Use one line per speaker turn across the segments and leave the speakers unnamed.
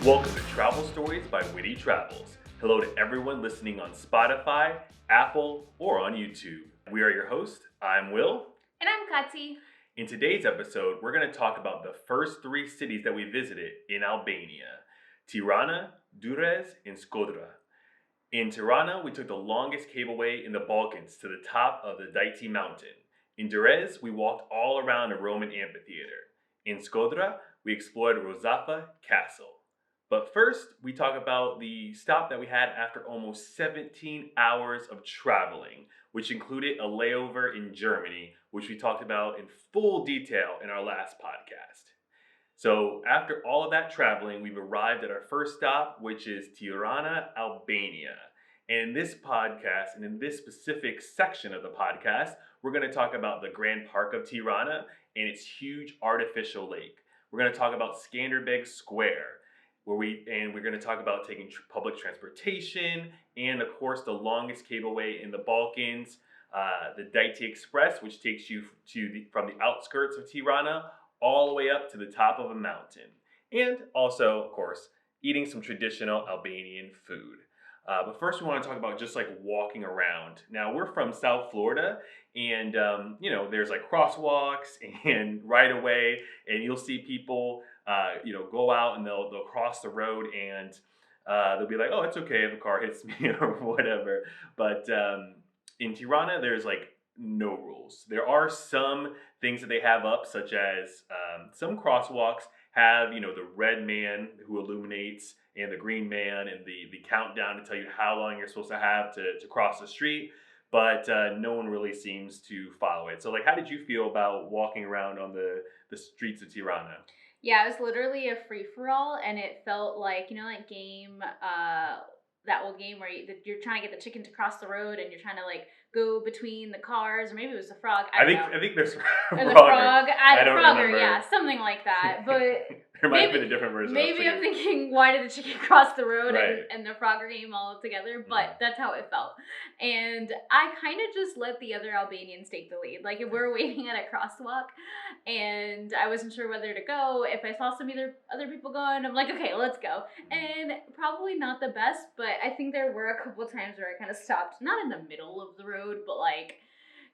Welcome to Travel Stories by WITY Travels. Hello to everyone listening on Spotify, Apple, or on YouTube. We are your hosts. I'm Will.
And I'm Katsi.
In today's episode, we're going to talk about the first three cities that we visited in Albania: Tirana, Durres, and Shkodra. In Tirana, we took the longest cableway in the Balkans to the top of the Dajti Mountain. In Durres, we walked all around the Roman Amphitheater. In Shkodra, we explored Rozafa Castle. But first, we talk about the stop that we had after almost 17 hours of traveling, which included a layover in Germany, which we talked about in full detail in our last podcast. So after all of that traveling, we've arrived at our first stop, which is Tirana, Albania. And in this podcast, and in this specific section of the podcast, we're going to talk about the Grand Park of Tirana and its huge artificial lake. We're going to talk about Skanderbeg Square, we're going to talk about taking public transportation, and of course the longest cableway in the Balkans, the Dajti Ekspres, which takes you from the outskirts of Tirana all the way up to the top of a mountain. And also, of course, eating some traditional Albanian food. But first we want to talk about just like walking around. Now we're from South Florida, and there's like crosswalks and right away, and you'll see people go out and they'll cross the road, and they'll be like, oh, it's okay if a car hits me or whatever. But in Tirana, there's like no rules. There are some things that they have up, such as some crosswalks have, the red man who illuminates and the green man and the countdown to tell you how long you're supposed to have to cross the street. But no one really seems to follow it. So like, how did you feel about walking around on the streets of Tirana?
Yeah, it was literally a free-for-all, and it felt like, that old game where you're trying to get the chicken to cross the road, and you're trying to like go between the cars, or maybe it was the frog. I
think there's
or the frog. I don't remember. Yeah, something like that. But
there might have been a different version.
Maybe I'm thinking, why did the chicken cross the road,
right,
and the Frogger game all together? But that's how it felt. And I kind of just let the other Albanians take the lead. Like, if we're waiting at a crosswalk and I wasn't sure whether to go, if I saw some other people going, I'm like, okay, let's go. And probably not the best, but I think there were a couple times where I kind of stopped, not in the middle of the road, but like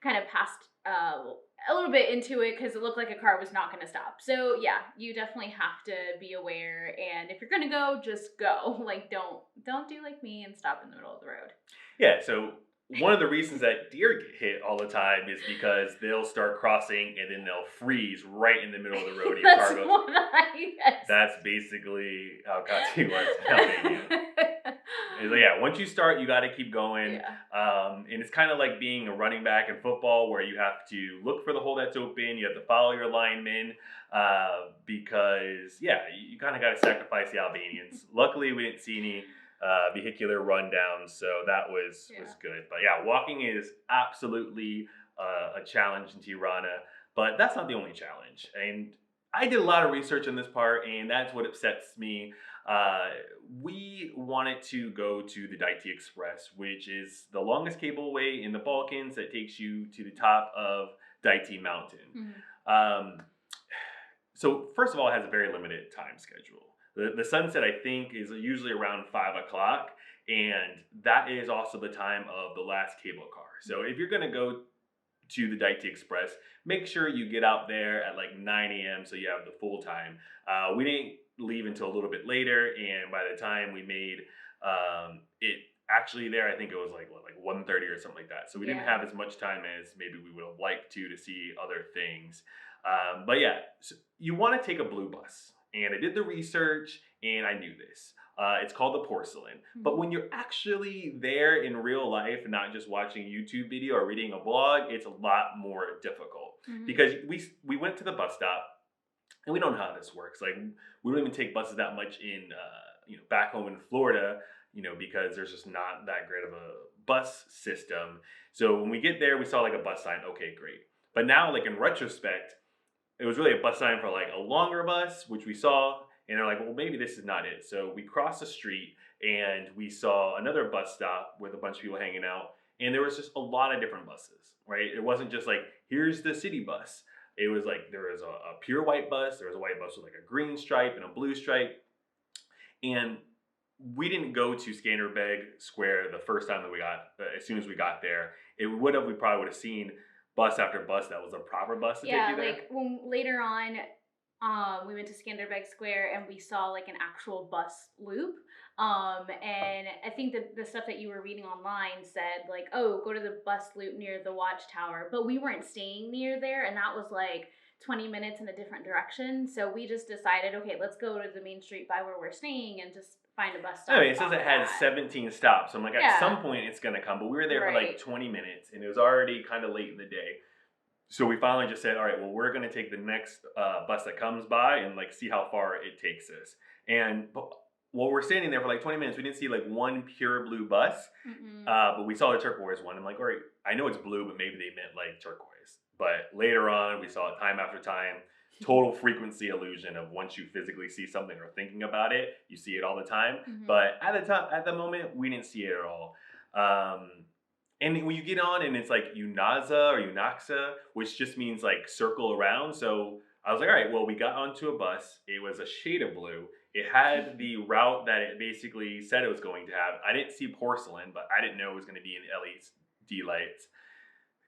kind of past a little bit into it, because it looked like a car was not going to stop. So yeah, you definitely have to be aware, and if you're going to go, just go. Like, don't do like me and stop in the middle of the road.
Yeah, so one of the reasons that deer get hit all the time is because they'll start crossing and then they'll freeze right in the middle of the road. That's basically how Katsi was telling you. So yeah, once you start, you got to keep going. Yeah. And it's kind of like being a running back in football, where you have to look for the hole that's open. You have to follow your linemen, because you kind of got to sacrifice the Albanians. Luckily, we didn't see any vehicular rundowns, so that was good. But yeah, walking is absolutely a challenge in Tirana, but that's not the only challenge. And I did a lot of research on this part, and that's what upsets me. We wanted to go to the Dajti Ekspres, which is the longest cableway in the Balkans that takes you to the top of Dajti Mountain. Mm-hmm. So first of all, it has a very limited time schedule. The sunset, I think, is usually around 5 o'clock, and that is also the time of the last cable car. So if you're going to go to the Dajti Ekspres, make sure you get out there at like 9 a.m. so you have the full time. We didn't leave until a little bit later, and by the time we made it actually there, I think it was like 1:30 or something like that. So we didn't have as much time as maybe we would have liked to see other things. But yeah, so you want to take a blue bus. And I did the research, and I knew this. It's called the Porcelain. Mm-hmm. But when you're actually there in real life, and not just watching a YouTube video or reading a blog, it's a lot more difficult. Mm-hmm. Because we went to the bus stop, and we don't know how this works. Like, we don't even take buses that much in, back home in Florida, because there's just not that great of a bus system. So when we get there, we saw like a bus sign. Okay, great. But now, like in retrospect, it was really a bus sign for like a longer bus, which we saw, and they're like, well, maybe this is not it. So we crossed the street, and we saw another bus stop with a bunch of people hanging out, and there was just a lot of different buses, right? It wasn't just like, here's the city bus. It was like there was a pure white bus, there was a white bus with like a green stripe and a blue stripe, and we didn't go to Skanderbeg Square the first time that we got. As soon as we got there, we probably would have seen bus after bus that was a proper bus to take
Yeah,
you there.
like when later on, we went to Skanderbeg Square and we saw like an actual bus loop. And I think that the stuff that you were reading online said like, oh, go to the bus loop near the watchtower. But we weren't staying near there, and that was like 20 minutes in a different direction. So we just decided, okay, let's go to the main street by where we're staying and just find a bus stop.
I mean, it says it
off
had
of that.
17 stops. So I'm like, at
Yeah.
some point it's gonna come. But we were there for like
Right.
20 minutes, and it was already kind of late in the day. So we finally just said, all right, well, we're gonna take the next bus that comes by and like see how far it takes us. And while we're standing there for like 20 minutes, we didn't see like one pure blue bus,
Mm-mm.
but we saw the turquoise one. I'm like, all right, I know it's blue, but maybe they meant like turquoise. But later on, we saw it time after time. Total frequency illusion of once you physically see something or thinking about it, you see it all the time.
Mhm.
But at the moment, we didn't see it at all. And when you get on and it's like Unaza or Unaxa, which just means like circle around. So I was like, all right, well, we got onto a bus. It was a shade of blue. It had the route that it basically said it was going to have. I didn't see porcelain, but I didn't know it was going to be in LED lights.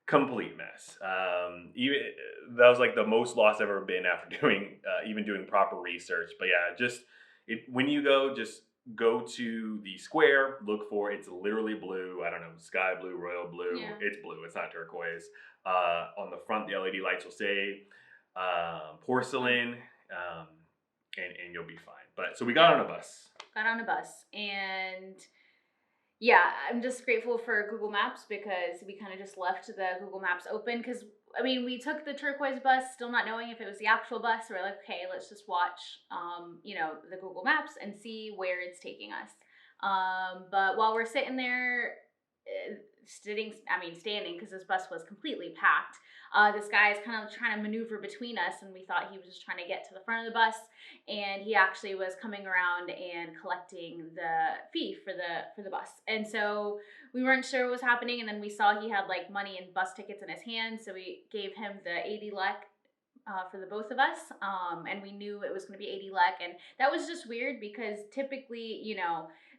Complete mess. Even that was like the most lost I've ever been after doing even doing proper research. But yeah, just when you go, just go to the square. Look for it's literally blue. I don't know, sky blue, royal blue.
Yeah.
It's blue. It's not turquoise. On the front, the LED lights will say porcelain, and you'll be fine. But so we got on a bus.
Got on a bus, and yeah, I'm just grateful for Google Maps because we kind of just left the Google Maps open because I mean we took the turquoise bus still not knowing if it was the actual bus. We're like, okay, let's just watch the Google Maps and see where it's taking us. But while we're sitting there standing because this bus was completely packed. This guy is kind of trying to maneuver between us, and we thought he was just trying to get to the front of the bus, and he actually was coming around and collecting the fee for the bus. And so we weren't sure what was happening, and then we saw he had like money and bus tickets in his hand, so we gave him the 80 lek for the both of us, and we knew it was going to be 80 lek, and that was just weird because typically,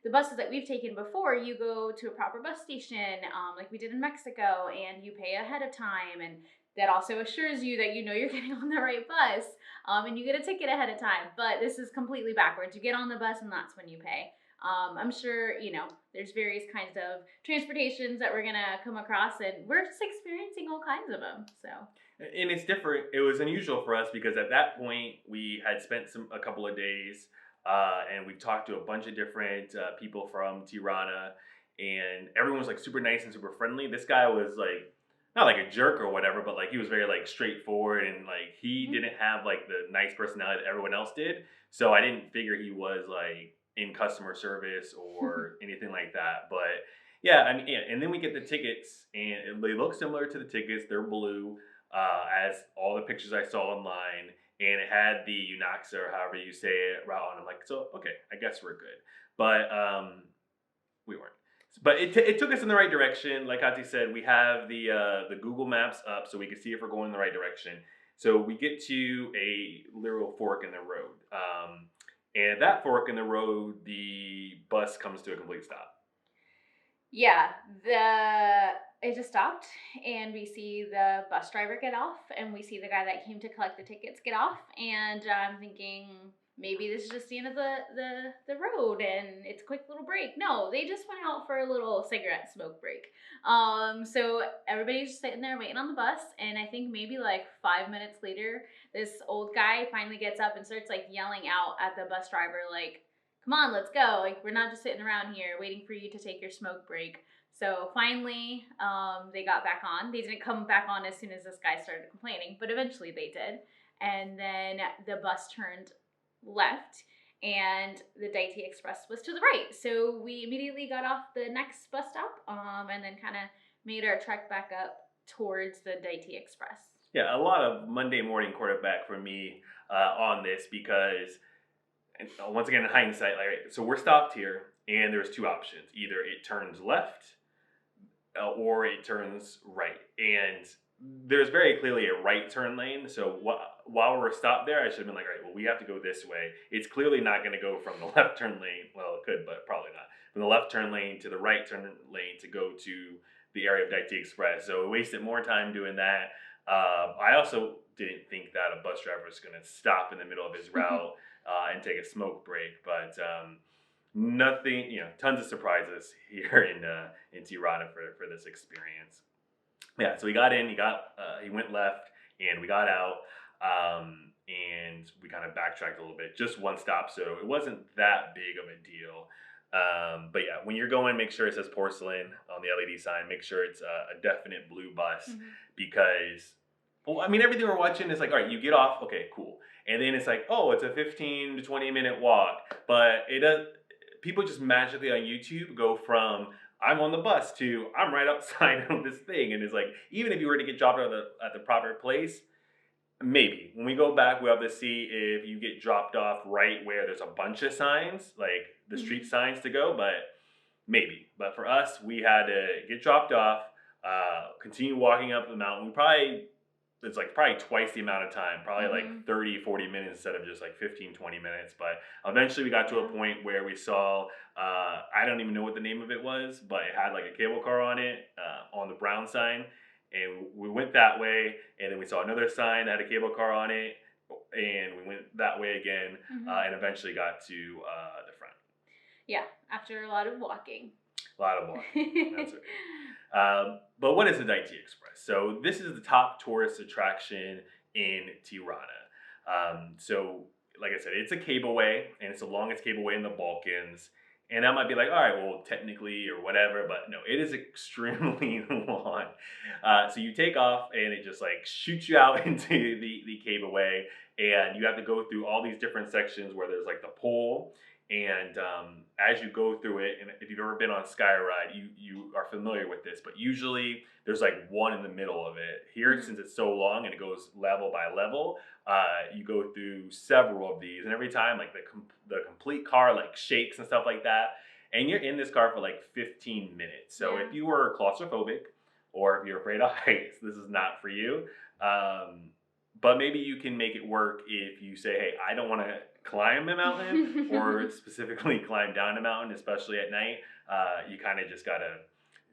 the buses that we've taken before, you go to a proper bus station, like we did in Mexico, and you pay ahead of time, and that also assures you that you're getting on the right bus, and you get a ticket ahead of time. But this is completely backwards. You get on the bus, and that's when you pay. I'm sure, there's various kinds of transportations that we're going to come across, and we're just experiencing all kinds of them, so.
And it's different. It was unusual for us because at that point we had spent a couple of days, and we talked to a bunch of different people from Tirana, and everyone was like super nice and super friendly. This guy was like not like a jerk or whatever, but like he was very like straightforward, and like he didn't have like the nice personality that everyone else did. So I didn't figure he was like in customer service or anything like that. But yeah, I mean, yeah, and then we get the tickets, and they look similar to the tickets. They're blue, as all the pictures I saw online, and it had the Unaxa or however you say it route on. I'm like, so okay, I guess we're good. But we weren't. But it took us in the right direction. Like Ati said, we have the Google Maps up so we can see if we're going in the right direction. So we get to a literal fork in the road. And at that fork in the road, the bus comes to a complete stop.
Yeah, it just stopped, and we see the bus driver get off, and we see the guy that came to collect the tickets get off, and I'm thinking maybe this is just the end of the road, and it's a quick little break. No, they just went out for a little cigarette smoke break. So everybody's just sitting there waiting on the bus, and I think maybe like 5 minutes later, this old guy finally gets up and starts like yelling out at the bus driver, like, come on, let's go. Like, we're not just sitting around here waiting for you to take your smoke break. So finally, they got back on. They didn't come back on as soon as this guy started complaining, but eventually they did. And then the bus turned left, and the Dajti Express was to the right. So we immediately got off the next bus stop, and then kind of made our trek back up towards the Dajti Express.
Yeah, a lot of Monday morning quarterback for me on this because, and once again in hindsight, like, so we're stopped here, and there's two options: either it turns left or it turns right. And there's very clearly a right turn lane. So while we were stopped there, I should have been like, all right, well, we have to go this way. It's clearly not going to go from the left turn lane. Well, it could, but probably not. From the left turn lane to the right turn lane to go to the area of Dajti Express. So we wasted more time doing that. I also didn't think that a bus driver was going to stop in the middle of his route and take a smoke break. But nothing, tons of surprises here in Tirana for this experience. Yeah, so he got in, he went left, and we got out, and we kind of backtracked a little bit, just one stop, so it wasn't that big of a deal. But yeah, when you're going, make sure it says porcelain on the LED sign. Make sure it's a definite blue bus because, well, I mean, everything we're watching is like, all right, you get off, okay, cool, and then it's like, oh, it's a 15 to 20 minute walk, but it does. People just magically on YouTube go from I'm on the bus to I'm right outside of this thing, and it's like even if you were to get dropped at the proper place, maybe when we go back we'll have to see if you get dropped off right where there's a bunch of signs like the street signs to go, but maybe. But for us, we had to get dropped off, continue walking up the mountain. It's like probably twice the amount of time, probably like 30, 40 minutes instead of just like 15, 20 minutes. But eventually we got to a point where we saw, I don't even know what the name of it was, but it had like a cable car on it, on the brown sign. And we went that way, and then we saw another sign that had a cable car on it, and we went that way again, and eventually got to the front.
Yeah, after a lot of walking.
A lot of walking, that's right. But what is the Dajti Express? So this is the top tourist attraction in Tirana. So like I said, it's a cableway, and it's the longest cableway in the Balkans. And that might be like, all right, well, technically or whatever, but no, it is extremely long. So you take off, and it just like shoots you out into the cableway, and you have to go through all these different sections where there's like the pole. And as you go through it, and if you've ever been on Skyride, you are familiar with this, but usually there's like one in the middle of it. Here, since it's so long and it goes level by level, you go through several of these, and every time like the complete car like shakes and stuff like that, and you're in this car for like 15 minutes. So if you were claustrophobic or if you're afraid of heights, this is not for you. But maybe you can make it work if you say, hey, I don't want to climb a mountain or specifically climb down a mountain, especially at night. You kind of just gotta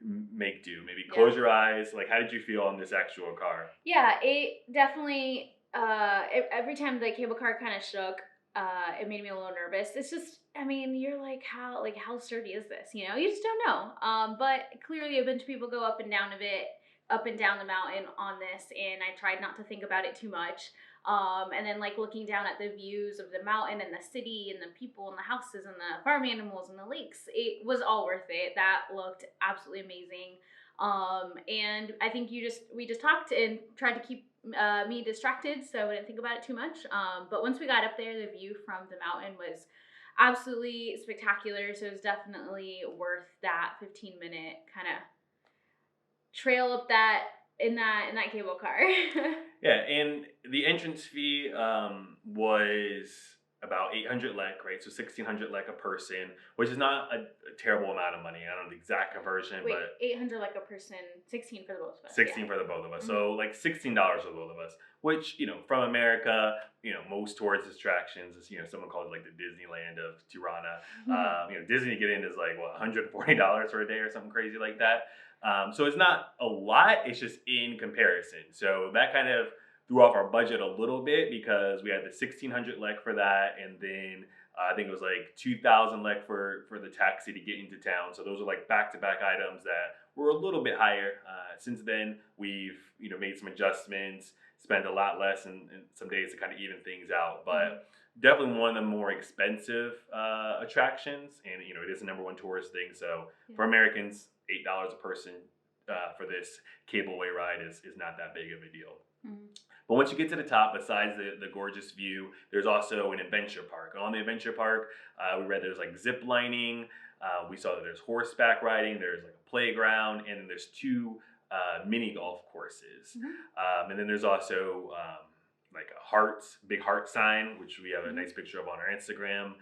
make do. Maybe close your eyes. Like, how did you feel on this actual car?
Yeah, it definitely, every time the cable car kind of shook, it made me a little nervous. It's just, I mean, you're like, how sturdy is this? You just don't know. But clearly a bunch of people go up and down the mountain on this, and I tried not to think about it too much. And then like looking down at the views of the mountain and the city and the people and the houses and the farm animals and the lakes, it was all worth it. That looked absolutely amazing. And I think we just talked and tried to keep me distracted, so I didn't think about it too much. But once we got up there, the view from the mountain was absolutely spectacular. So it was definitely worth that 15-minute kind of trail up in that cable car.
Yeah, and the entrance fee was about 800 lek, right? So 1,600 lek a person, which is not a terrible amount of money. I don't know the exact conversion, but
800 lek a person, 16 for the both of us.
16 for the both of us. So like $16 for the both of us, which, from America, most tourist attractions is, someone called it like the Disneyland of Tirana. Disney to get in is like, what, $140 for a day or something crazy like that. So it's not a lot, it's just in comparison. So that kind of threw off our budget a little bit because we had the 1,600 lek for that, and then I think it was like 2,000 lek for the taxi to get into town. So those are like back-to-back items that were a little bit higher. Since then, we've made some adjustments, spent a lot less in some days to kind of even things out. But definitely one of the more expensive attractions, and it is the number one tourist thing. So for Americans, $8 a person for this cableway ride is not that big of a deal. But once you get to the top, besides the gorgeous view, there's also an adventure park. On the adventure park, we read there's like zip lining. We saw that there's horseback riding. There's like a playground, and then there's 2 mini golf courses. And then there's also like a big heart sign, which we have a nice picture of on our Instagram.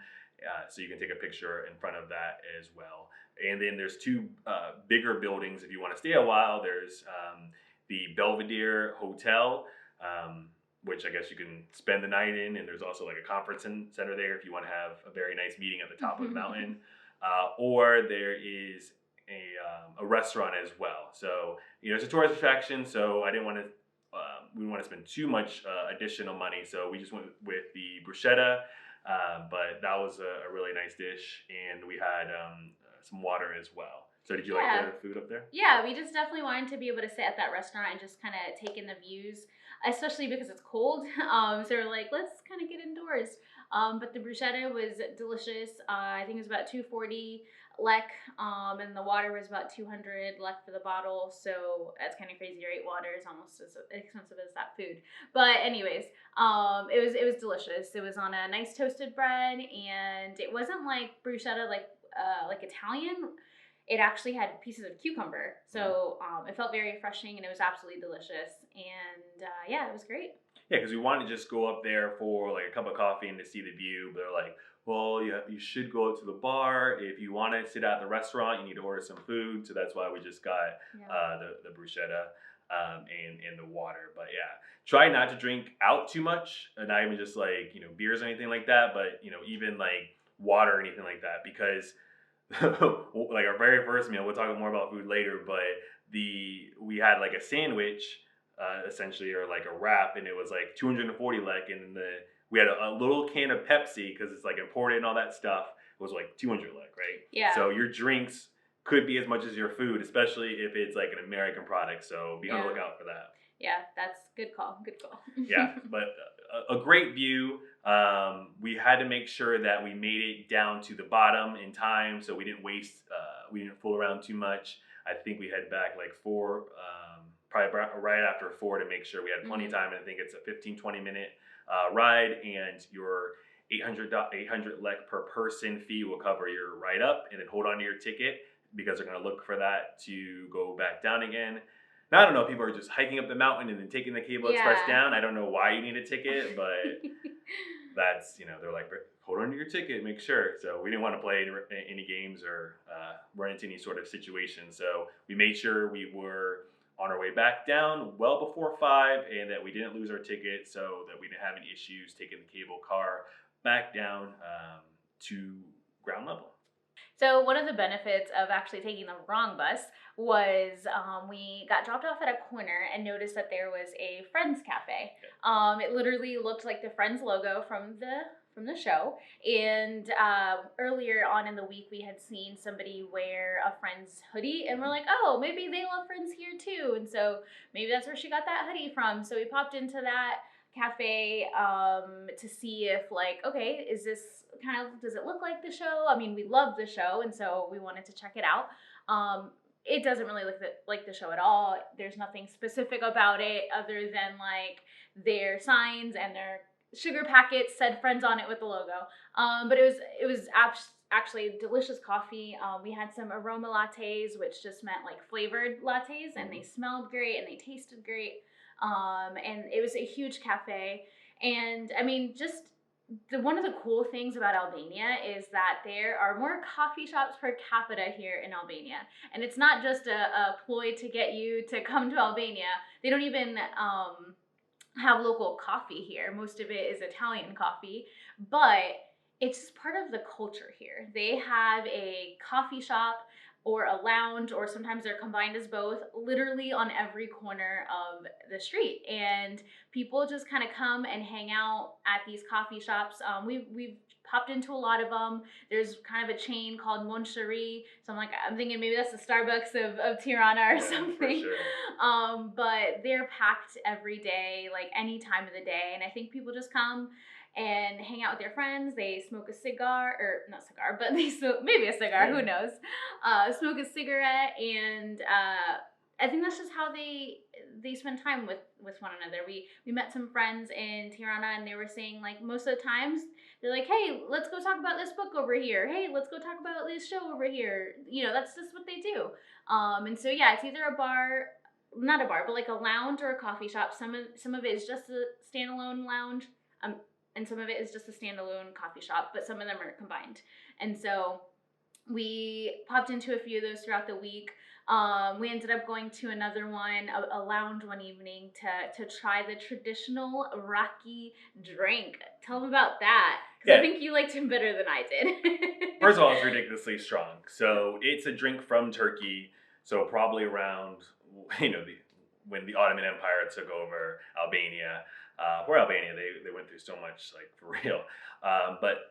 So you can take a picture in front of that as well. And then there's 2 bigger buildings if you want to stay a while. There's the Belvedere Hotel, which I guess you can spend the night in, and there's also like a conference center there if you want to have a very nice meeting at the top of the mountain. Or there is a restaurant as well. So it's a tourist attraction, so I didn't want to. We didn't want to spend too much additional money, so we just went with the bruschetta. But that was a really nice dish, and we had some water as well. So did you like the food up there?
Yeah, we just definitely wanted to be able to sit at that restaurant and just kind of take in the views, especially because it's cold. So we're like, let's kind of get indoors. But the bruschetta was delicious. I think it was about 240 lek, and the water was about 200 lek for the bottle. So that's kind of crazy, right? Water is almost as expensive as that food. But anyways, it was delicious. It was on a nice toasted bread, and it wasn't like bruschetta like Italian. It actually had pieces of cucumber, so it felt very refreshing, and it was absolutely delicious. And yeah, it was great.
Yeah, because we wanted to just go up there for like a cup of coffee and to see the view. But they're like, well, you should go out to the bar. If you want to sit at the restaurant, you need to order some food. So that's why we just got the bruschetta and the water. But yeah, try not to drink out too much, and not even just like beers or anything like that. But even like water or anything like that, because like our very first meal, we'll talk more about food later, but we had like a sandwich essentially, or like a wrap, and it was like 240 lek, and we had a little can of Pepsi because it's like imported and all that stuff. It was like 200 lek, right?
Yeah.
So your drinks could be as much as your food, especially if it's like an American product. So be on the lookout for that.
Yeah, that's good call. Good call.
Yeah, but a great view. We had to make sure that we made it down to the bottom in time, so we didn't waste. We didn't fool around too much. I think we head back like 4, probably right after 4 to make sure we had plenty of time. And I think it's a 15-20 minute ride, and your 800 lek per person fee will cover your ride up, and then hold on to your ticket because they're going to look for that to go back down again. Now, I don't know, people are just hiking up the mountain and then taking the cable express down. I don't know why you need a ticket, but that's, they're like, hold on to your ticket, make sure. So we didn't want to play any games or run into any sort of situation. So we made sure we were on our way back down well before 5, and that we didn't lose our ticket, so that we didn't have any issues taking the cable car back down to ground level.
So one of the benefits of actually taking the wrong bus was we got dropped off at a corner and noticed that there was a Friends Cafe. It literally looked like the Friends logo from the show. And earlier on in the week, we had seen somebody wear a Friends hoodie, and we're like, oh, maybe they love Friends here too. And so maybe that's where she got that hoodie from. So we popped into that cafe to see if okay, is this does it look like the show? I mean, we love the show, and so we wanted to check it out. It doesn't really look like the show at all. There's nothing specific about it other than like their signs and their sugar packets said Friends on it with the logo. But it was actually delicious coffee. We had some aroma lattes, which just meant like flavored lattes, and they smelled great and they tasted great. And it was a huge cafe. And I mean, just one of the cool things about Albania is that there are more coffee shops per capita here in Albania. And it's not just a ploy to get you to come to Albania. They don't even have local coffee here. Most of it is Italian coffee, but it's just part of the culture here. They have a coffee shop or a lounge, or sometimes they're combined as both, literally on every corner of the street. And people just kind of come and hang out at these coffee shops. We've popped into a lot of them. There's kind of a chain called Moncherie. So I'm thinking maybe that's the Starbucks of Tirana or something. For sure. But they're packed every day, like any time of the day. And I think people just come and hang out with their friends. They smoke a cigar, or not cigar, but they smoke maybe a cigar, who knows. Smoke a cigarette, and I think that's just how they spend time with one another. We met some friends in Tirana, and they were saying like most of the times they're like, hey, let's go talk about this book over here. Hey, let's go talk about this show over here. That's just what they do. And so yeah, it's either a bar, not a bar, but like a lounge or a coffee shop. Some of it is just a standalone lounge. And some of it is just a standalone coffee shop, but some of them are combined. And so we popped into a few of those throughout the week. We ended up going to another one, a lounge one evening to try the traditional raki drink. Tell them about that, because I think you liked him better than I did.
First of all, it's ridiculously strong. So it's a drink from Turkey. So probably around, when the Ottoman Empire took over Albania. For Albania, they went through so much, like, for real. But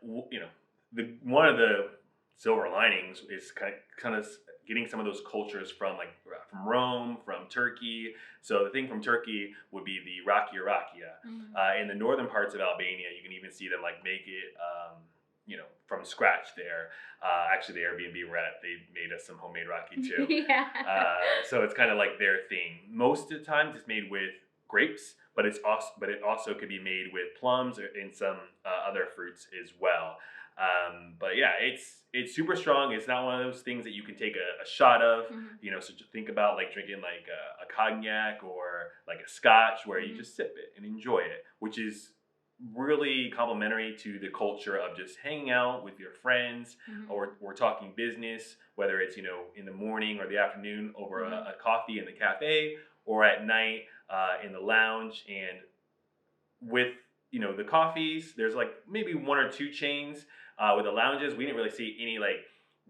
one of the silver linings is kind of getting some of those cultures from Rome, from Turkey. So the thing from Turkey would be the rakia rakia. In the northern parts of Albania, you can even see them make it, from scratch there. Actually, the Airbnb we're at, they made us some homemade raki too.
Yeah.
So it's kind of like their thing. Most of the times it's made with grapes, but it also could be made with plums and some other fruits as well. But yeah, it's super strong. It's not one of those things that you can take a shot of. So just think about drinking a cognac or a scotch, where you just sip it and enjoy it, which is really complimentary to the culture of just hanging out with your friends, or we're talking business, whether it's in the morning or the afternoon over a coffee in the cafe, or at night in the lounge. And with the coffees, there's maybe one or two chains. With the lounges, we didn't really see any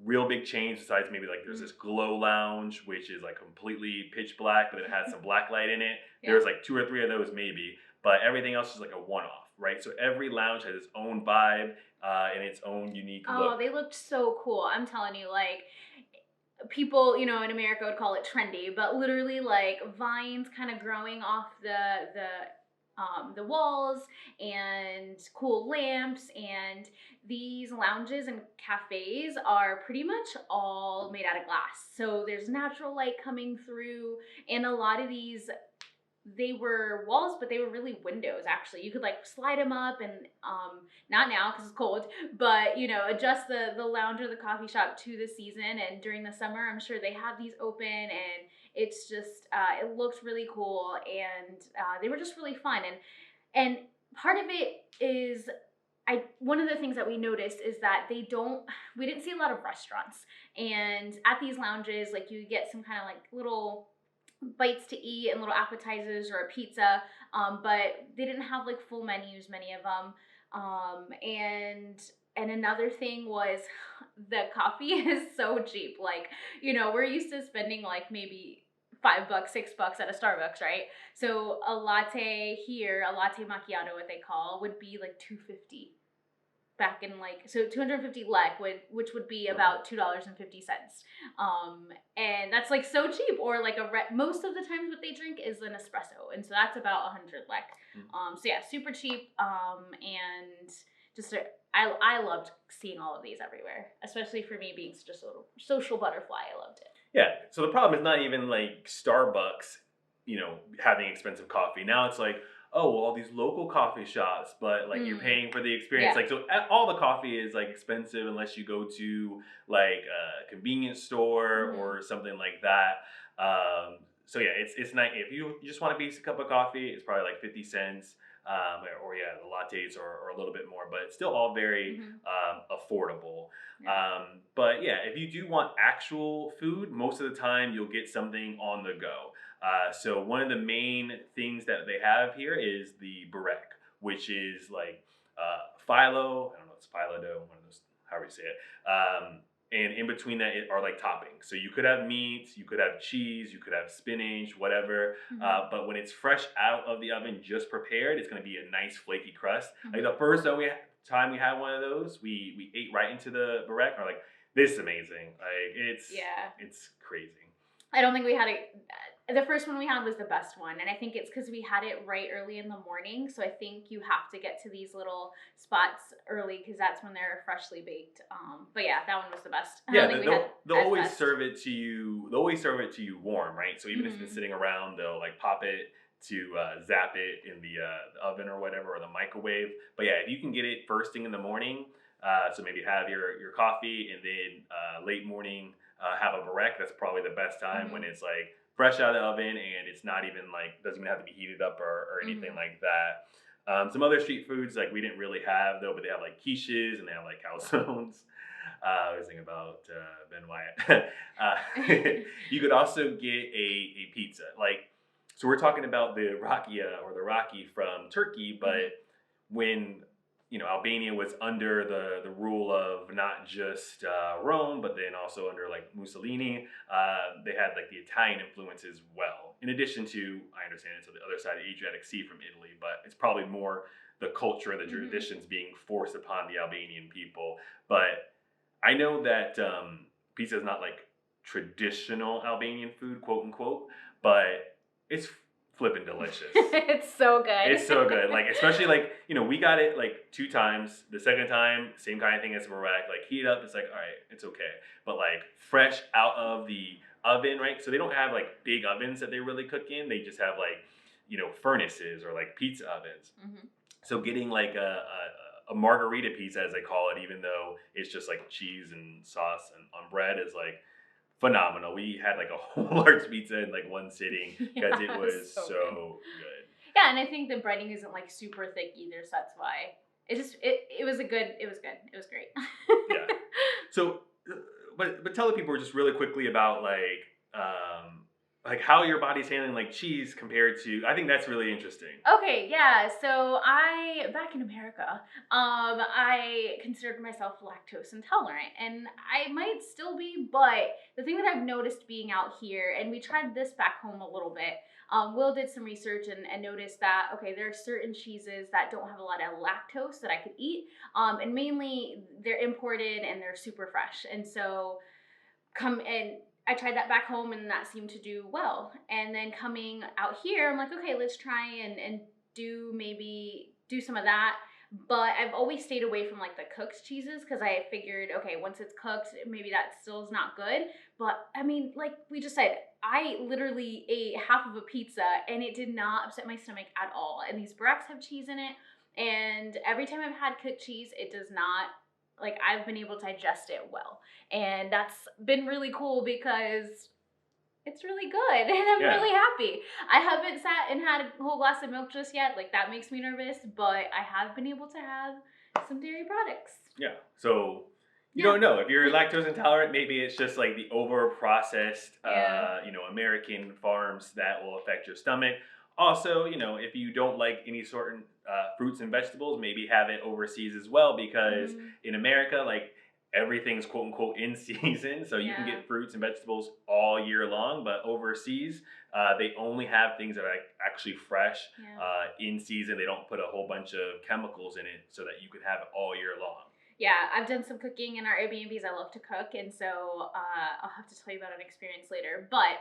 real big chains, besides maybe there's this Glow Lounge, which is completely pitch black, but it has some black light in it. There's two or three of those maybe, but everything else is a one-off, right? So every lounge has its own vibe and its own unique look.
Oh, they looked so cool. I'm telling you, people, in America would call it trendy, but literally vines kind of growing off the walls, and cool lamps, and these lounges and cafes are pretty much all made out of glass. So there's natural light coming through, and a lot of these, they were walls, but they were really windows. Actually, you could slide them up, and not now because it's cold, but adjust the lounge or the coffee shop to the season. And during the summer, I'm sure they have these open, and it's just it looked really cool, and they were just really fun. And part of it is, one of the things that we noticed is that we didn't see a lot of restaurants, and at these lounges, you get some kind of little bites to eat and little appetizers or a pizza, but they didn't have full menus, many of them. And another thing was, the coffee is so cheap. We're used to spending maybe $5, $6 at a Starbucks, right? So a latte here, a latte macchiato, what they call, would be $2.50 back in so 250 lek, which would be about $2.50. And that's so cheap. Or most of the times what they drink is an espresso, and so that's about 100 lek. So yeah, super cheap. And just I loved seeing all of these everywhere, especially for me being such a little social butterfly. I loved it.
Yeah. So the problem is not even Starbucks, having expensive coffee. Now it's oh, well, all these local coffee shops, but you're paying for the experience.
Yeah.
So all the coffee is expensive unless you go to a convenience store or something like that. So yeah, it's not, if you just want a basic cup of coffee, it's probably 50 cents. Or yeah, the lattes are a little bit more, but it's still all very affordable.
Yeah.
But yeah, if you do want actual food, most of the time you'll get something on the go. So one of the main things that they have here is the burek, which is phyllo. I don't know, it's phyllo dough, one of those, however you say it. And in between that are toppings. So you could have meat, you could have cheese, you could have spinach, whatever. But when it's fresh out of the oven, just prepared, it's going to be a nice flaky crust. The first time we had one of those, we ate right into the burek, and we're this is amazing. It's crazy.
I don't think we had the first one we had was the best one, and I think it's because we had it right early in the morning. So I think you have to get to these little spots early because that's when they're freshly baked. But yeah, that one was the best.
They'll always serve it to you. They'll always serve it to you warm, right? So even if it's been sitting around, they'll pop it to zap it in the oven or whatever, or the microwave. But yeah, if you can get it first thing in the morning, so maybe have your coffee, and then late morning have a burek. That's probably the best time when it's fresh out of the oven, and it's not even doesn't even have to be heated up or anything like that. Some other street foods we didn't really have though, but they have quiches, and they have calzones. I was thinking about Ben Wyatt. You could also get a pizza. Like, so we're talking about the rakia or the raki from Turkey,
Mhm.
but when Albania was under the rule of not just Rome, but then also under like Mussolini, they had like the Italian influence as well. In addition to, I understand it's on the other side of the Adriatic Sea from Italy, but it's probably more the culture and the
Mhm.
traditions being forced upon the Albanian people. But I know that pizza is not like traditional Albanian food, quote unquote, but it's flipping delicious.
It's so good.
It's so good. Like, especially like, we got it like 2 times. The second time, same kind of thing as Marek. Like, heat it up, it's like, all right, it's okay. But like fresh out of the oven, right? So they don't have like big ovens that they really cook in. They just have like, furnaces or like pizza ovens.
Mhm.
So getting like a margarita pizza, as they call it, even though it's just like cheese and sauce and on bread, is like phenomenal. We had like a whole large pizza in like one sitting because it
Yeah,
was
so good.
so good.
Yeah, and I think the breading isn't like super thick either, so that's why. It was it was good. It was great.
Yeah. So, but tell the people just really quickly about like how your body's handling like cheese compared to. I think that's really interesting.
Okay, yeah. So I back in America, I considered myself lactose intolerant, and I might still be, but the thing that I've noticed being out here, and we tried this back home a little bit. Will did some research and noticed that okay, there are certain cheeses that don't have a lot of lactose that I could eat, and mainly they're imported and they're super fresh, and so come and I tried that back home and that seemed to do well. And then coming out here, I'm like, okay, let's try and do maybe do some of that. But I've always stayed away from like the cooked cheeses because I figured, okay, once it's cooked, maybe that still is not good. But I mean, like we just said, I literally ate half of a pizza and it did not upset my stomach at all. And these baraks have cheese in it. And every time I've had cooked cheese, it does not like I've been able to digest it well. And that's been really cool because it's really good and I'm
Yeah.
really happy. I haven't sat and had a whole glass of milk just yet. Like that makes me nervous, but I have been able to have some dairy products.
Yeah. So you
Yeah.
don't know if you're lactose intolerant. Maybe it's just like the over processed,
Yeah.
American farms that will affect your stomach. Also, if you don't like any certain fruits and vegetables, maybe have it overseas as well because
Mhm.
in America, like everything's quote unquote in season, so you can
Yeah.
get fruits and vegetables all year long. But overseas, they only have things that are like, actually fresh
Yeah.
in season. They don't put a whole bunch of chemicals in it so that you can have it all year long.
Yeah, I've done some cooking in our Airbnbs. I love to cook, and so I'll have to tell you about an experience later. But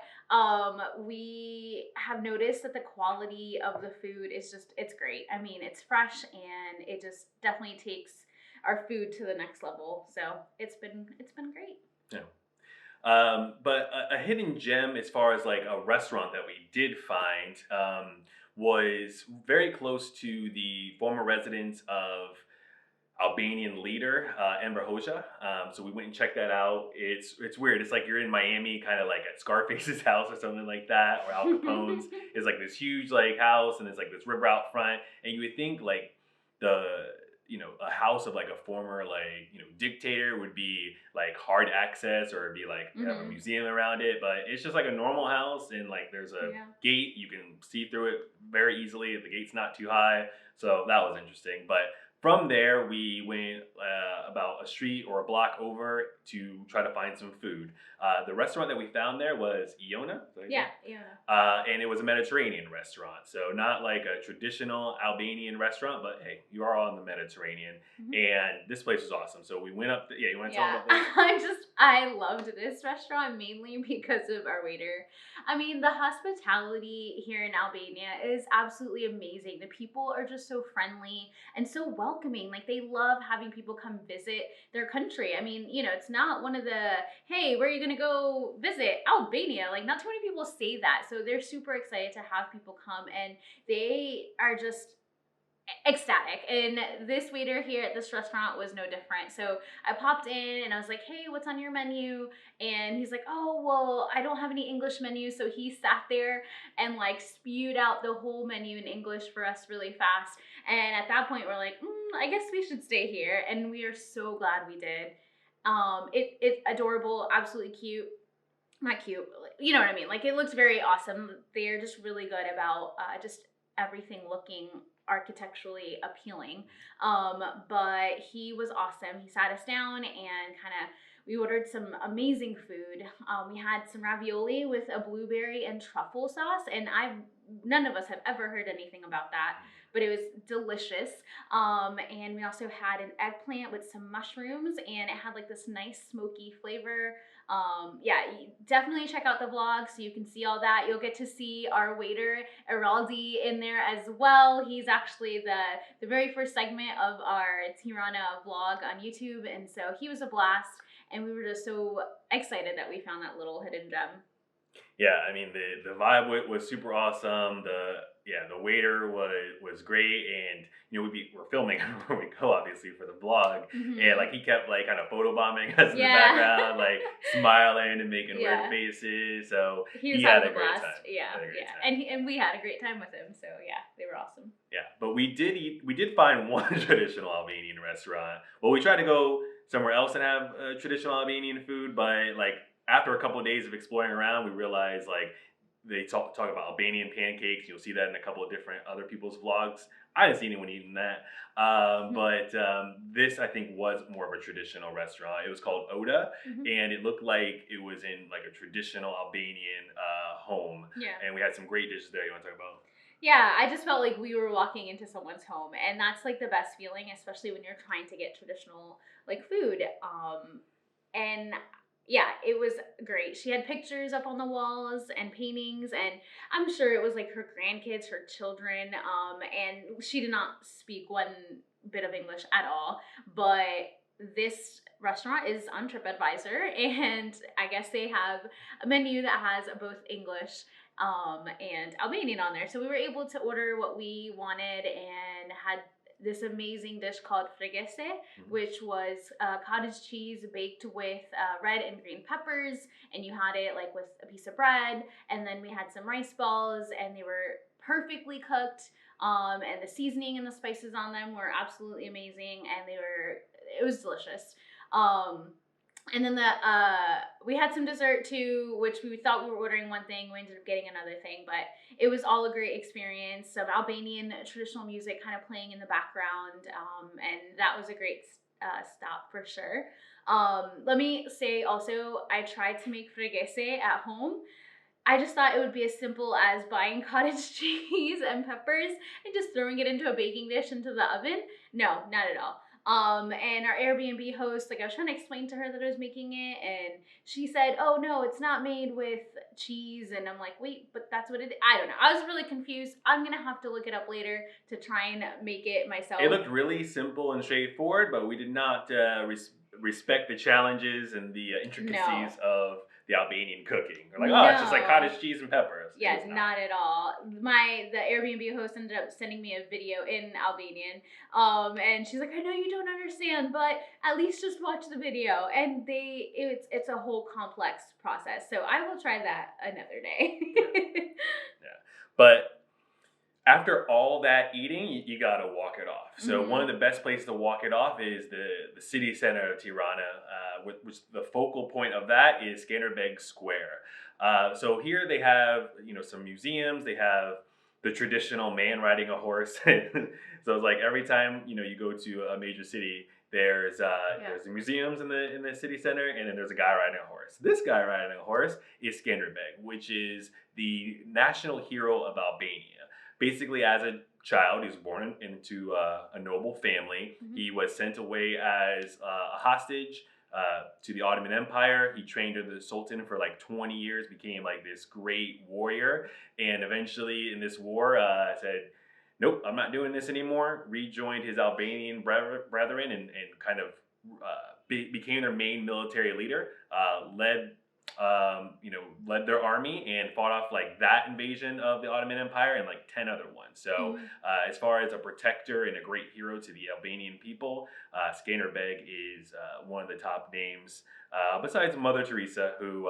we have noticed that the quality of the food is it's great. I mean, it's fresh, and it just definitely takes our food to the next level. So it's been great.
Yeah. But a hidden gem, as far as like a restaurant that we did find, was very close to the former residence of Albanian leader Enver Hoxha. So we went and checked that out. It's weird. It's like you're in Miami, kind of like at Scarface's house or something like that, or Al Capone's. It's like this huge like house, and it's like this river out front, and you would think like the a house of like a former like dictator would be like hard access or it'd be like have a
Hmm.
museum around it, but it's just like a normal house, and like there's a
Yeah.
gate, you can see through it very easily. The gate's not too high, so that was interesting. But from there, we went about a street or a block over to try to find some food. The restaurant that we found there was Iona, is that how you say
Yeah.
it?
Yeah.
And it was a Mediterranean restaurant. So, not like a traditional Albanian restaurant, but hey, you are on the Mediterranean.
Mhm.
And this place was awesome. So, we went up, yeah, you want to tell them
Yeah,
about this?
I loved this restaurant mainly because of our waiter. I mean, the hospitality here in Albania is absolutely amazing. The people are just so friendly and so welcoming. Like they love having people come visit their country. I mean, it's not one of the, hey, where are you going to go visit? Albania. Like not too many people say that. So they're super excited to have people come and they are just ecstatic. And this waiter here at this restaurant was no different. So I popped in and I was like, hey, what's on your menu? And he's like, oh, well, I don't have any English menu. So he sat there and like spewed out the whole menu in English for us really fast. And at that point, we're like, I guess we should stay here. And we are so glad we did. It's adorable, absolutely cute. Not cute, but you know what I mean. Like, it looks very awesome. They're just really good about just everything looking architecturally appealing. But he was awesome. He sat us down and kind of we ordered some amazing food. We had some ravioli with a blueberry and truffle sauce, and I've none of us have ever heard anything about that, but it was delicious. And we also had an eggplant with some mushrooms, and it had like this nice smoky flavor. Yeah, definitely check out the vlog so you can see all that. You'll get to see our waiter Eraldi in there as well. He's actually the very first segment of our Tirana vlog on YouTube, and so he was a blast, and we were just so excited that we found that little hidden gem.
Yeah, I mean the vibe was super awesome. The waiter was great, and we're filming everywhere we go, obviously for the vlog, and like he kept like kind of photobombing us in the background, like smiling and making weird faces. So
he
had a
a
great
blast.
time.
And we had a great time with him. So yeah, they were awesome.
Yeah, but we did find one traditional Albanian restaurant. Well, we tried to go somewhere else and have traditional Albanian food, but like after a couple of days of exploring around, we realized like they talk about Albanian pancakes. You'll see that in a couple of different other people's vlogs. I didn't see anyone eating that, but this I think was more of a traditional restaurant. It was called Oda, and it looked like it was in like a traditional Albanian home.
Yeah,
and we had some great dishes there. You want to talk about?
Yeah, I just felt like we were walking into someone's home, and that's like the best feeling, especially when you're trying to get traditional like food. And yeah, it was great. She had pictures up on the walls and paintings, and I'm sure it was like her grandkids, her children. And she did not speak one bit of English at all, but this restaurant is on TripAdvisor, and I guess they have a menu that has both English and Albanian on there. So we were able to order what we wanted and had this amazing dish called frigese, which was cottage cheese baked with red and green peppers, and you had it like with a piece of bread, and then we had some rice balls, and they were perfectly cooked, and the seasoning and the spices on them were absolutely amazing, and it was delicious. And then we had some dessert too, which we thought we were ordering one thing. We ended up getting another thing, but it was all a great experience. Some Albanian traditional music kind of playing in the background, and that was a great stop for sure. Let me say also, I tried to make frigese at home. I just thought it would be as simple as buying cottage cheese and peppers and just throwing it into a baking dish into the oven. No, not at all. And our Airbnb host, like I was trying to explain to her that I was making it, and she said, "Oh no, it's not made with cheese." And I'm like, "Wait, but that's what it is." I don't know. I was really confused. I'm gonna have to look it up later to try and make it myself.
It looked really simple and straightforward, but we did not respect the challenges and the intricacies of the Albanian cooking. We're like, it's just like cottage cheese and peppers.
Yes, not at all. The Airbnb host ended up sending me a video in Albanian, and she's like, "I know you don't understand, but at least just watch the video." And it's a whole complex process, so I will try that another day.
Yeah, but after all that eating, you gotta walk it off. So one of the best places to walk it off is the city center of Tirana, which the focal point of that is Skanderbeg Square. So here they have some museums. They have the traditional man riding a horse. So it's like every time you go to a major city, there's the museums in the city center, and then there's a guy riding a horse. This guy riding a horse is Skanderbeg, which is the national hero of Albania. Basically, as a child, he was born into a noble family. He was sent away as a hostage to the Ottoman Empire. He trained under the Sultan for like 20 years, became like this great warrior, and eventually in this war said, "Nope, I'm not doing this anymore." Rejoined his Albanian brethren and kind of became their main military leader. Led their army and fought off like that invasion of the Ottoman Empire and like 10 other ones. So as far as a protector and a great hero to the Albanian people, Skanderbeg is one of the top names, besides Mother Teresa, who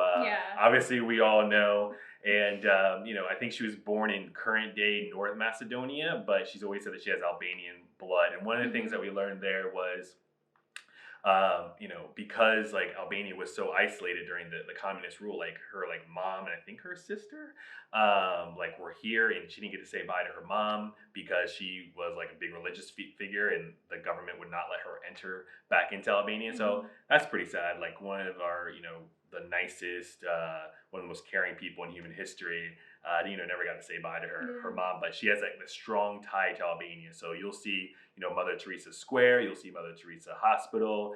obviously we all know. And, I think she was born in current day North Macedonia, but she's always said that she has Albanian blood. And one of the things that we learned there was Because like Albania was so isolated during the communist rule, like her like mom and I think her sister, like were here, and she didn't get to say bye to her mom because she was like a big religious figure, and the government would not let her enter back into Albania. So that's pretty sad. Like one of our, the nicest, one of the most caring people in human history, never got to say bye to her mom, but she has like this strong tie to Albania. So you'll see, Mother Teresa Square, you'll see Mother Teresa Hospital,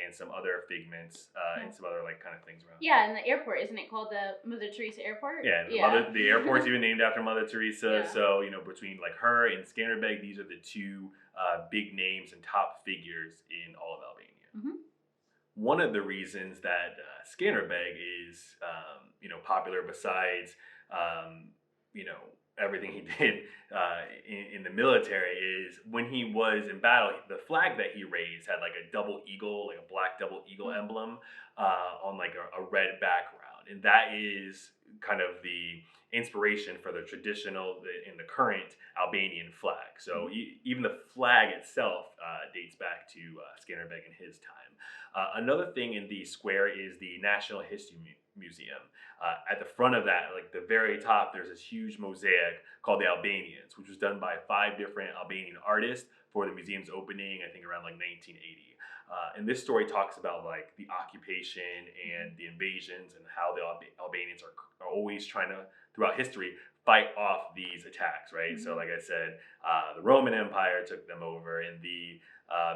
and some other figments, and some other like kind of things around.
Yeah, and the airport, isn't it called the Mother Teresa Airport?
Yeah, the airport's even named after Mother Teresa. Yeah. So, between like her and Skanderbeg, these are the two big names and top figures in all of Albania. Mm-hmm. One of the reasons that Skanderbeg is, popular besides, everything he did in the military is when he was in battle, the flag that he raised had like a double eagle, like a black double eagle emblem on like a red background. And that is kind of the inspiration for the traditional in the current Albanian flag. So even the flag itself dates back to Skanderbeg in his time. Another thing in the square is the National History Museum. At the front of that, like the very top, there's this huge mosaic called the Albanians, which was done by 5 different Albanian artists for the museum's opening, I think around like 1980. And this story talks about like the occupation and the invasions and how the Albanians are always trying to, throughout history, fight off these attacks, right? So like I said, the Roman Empire took them over, and the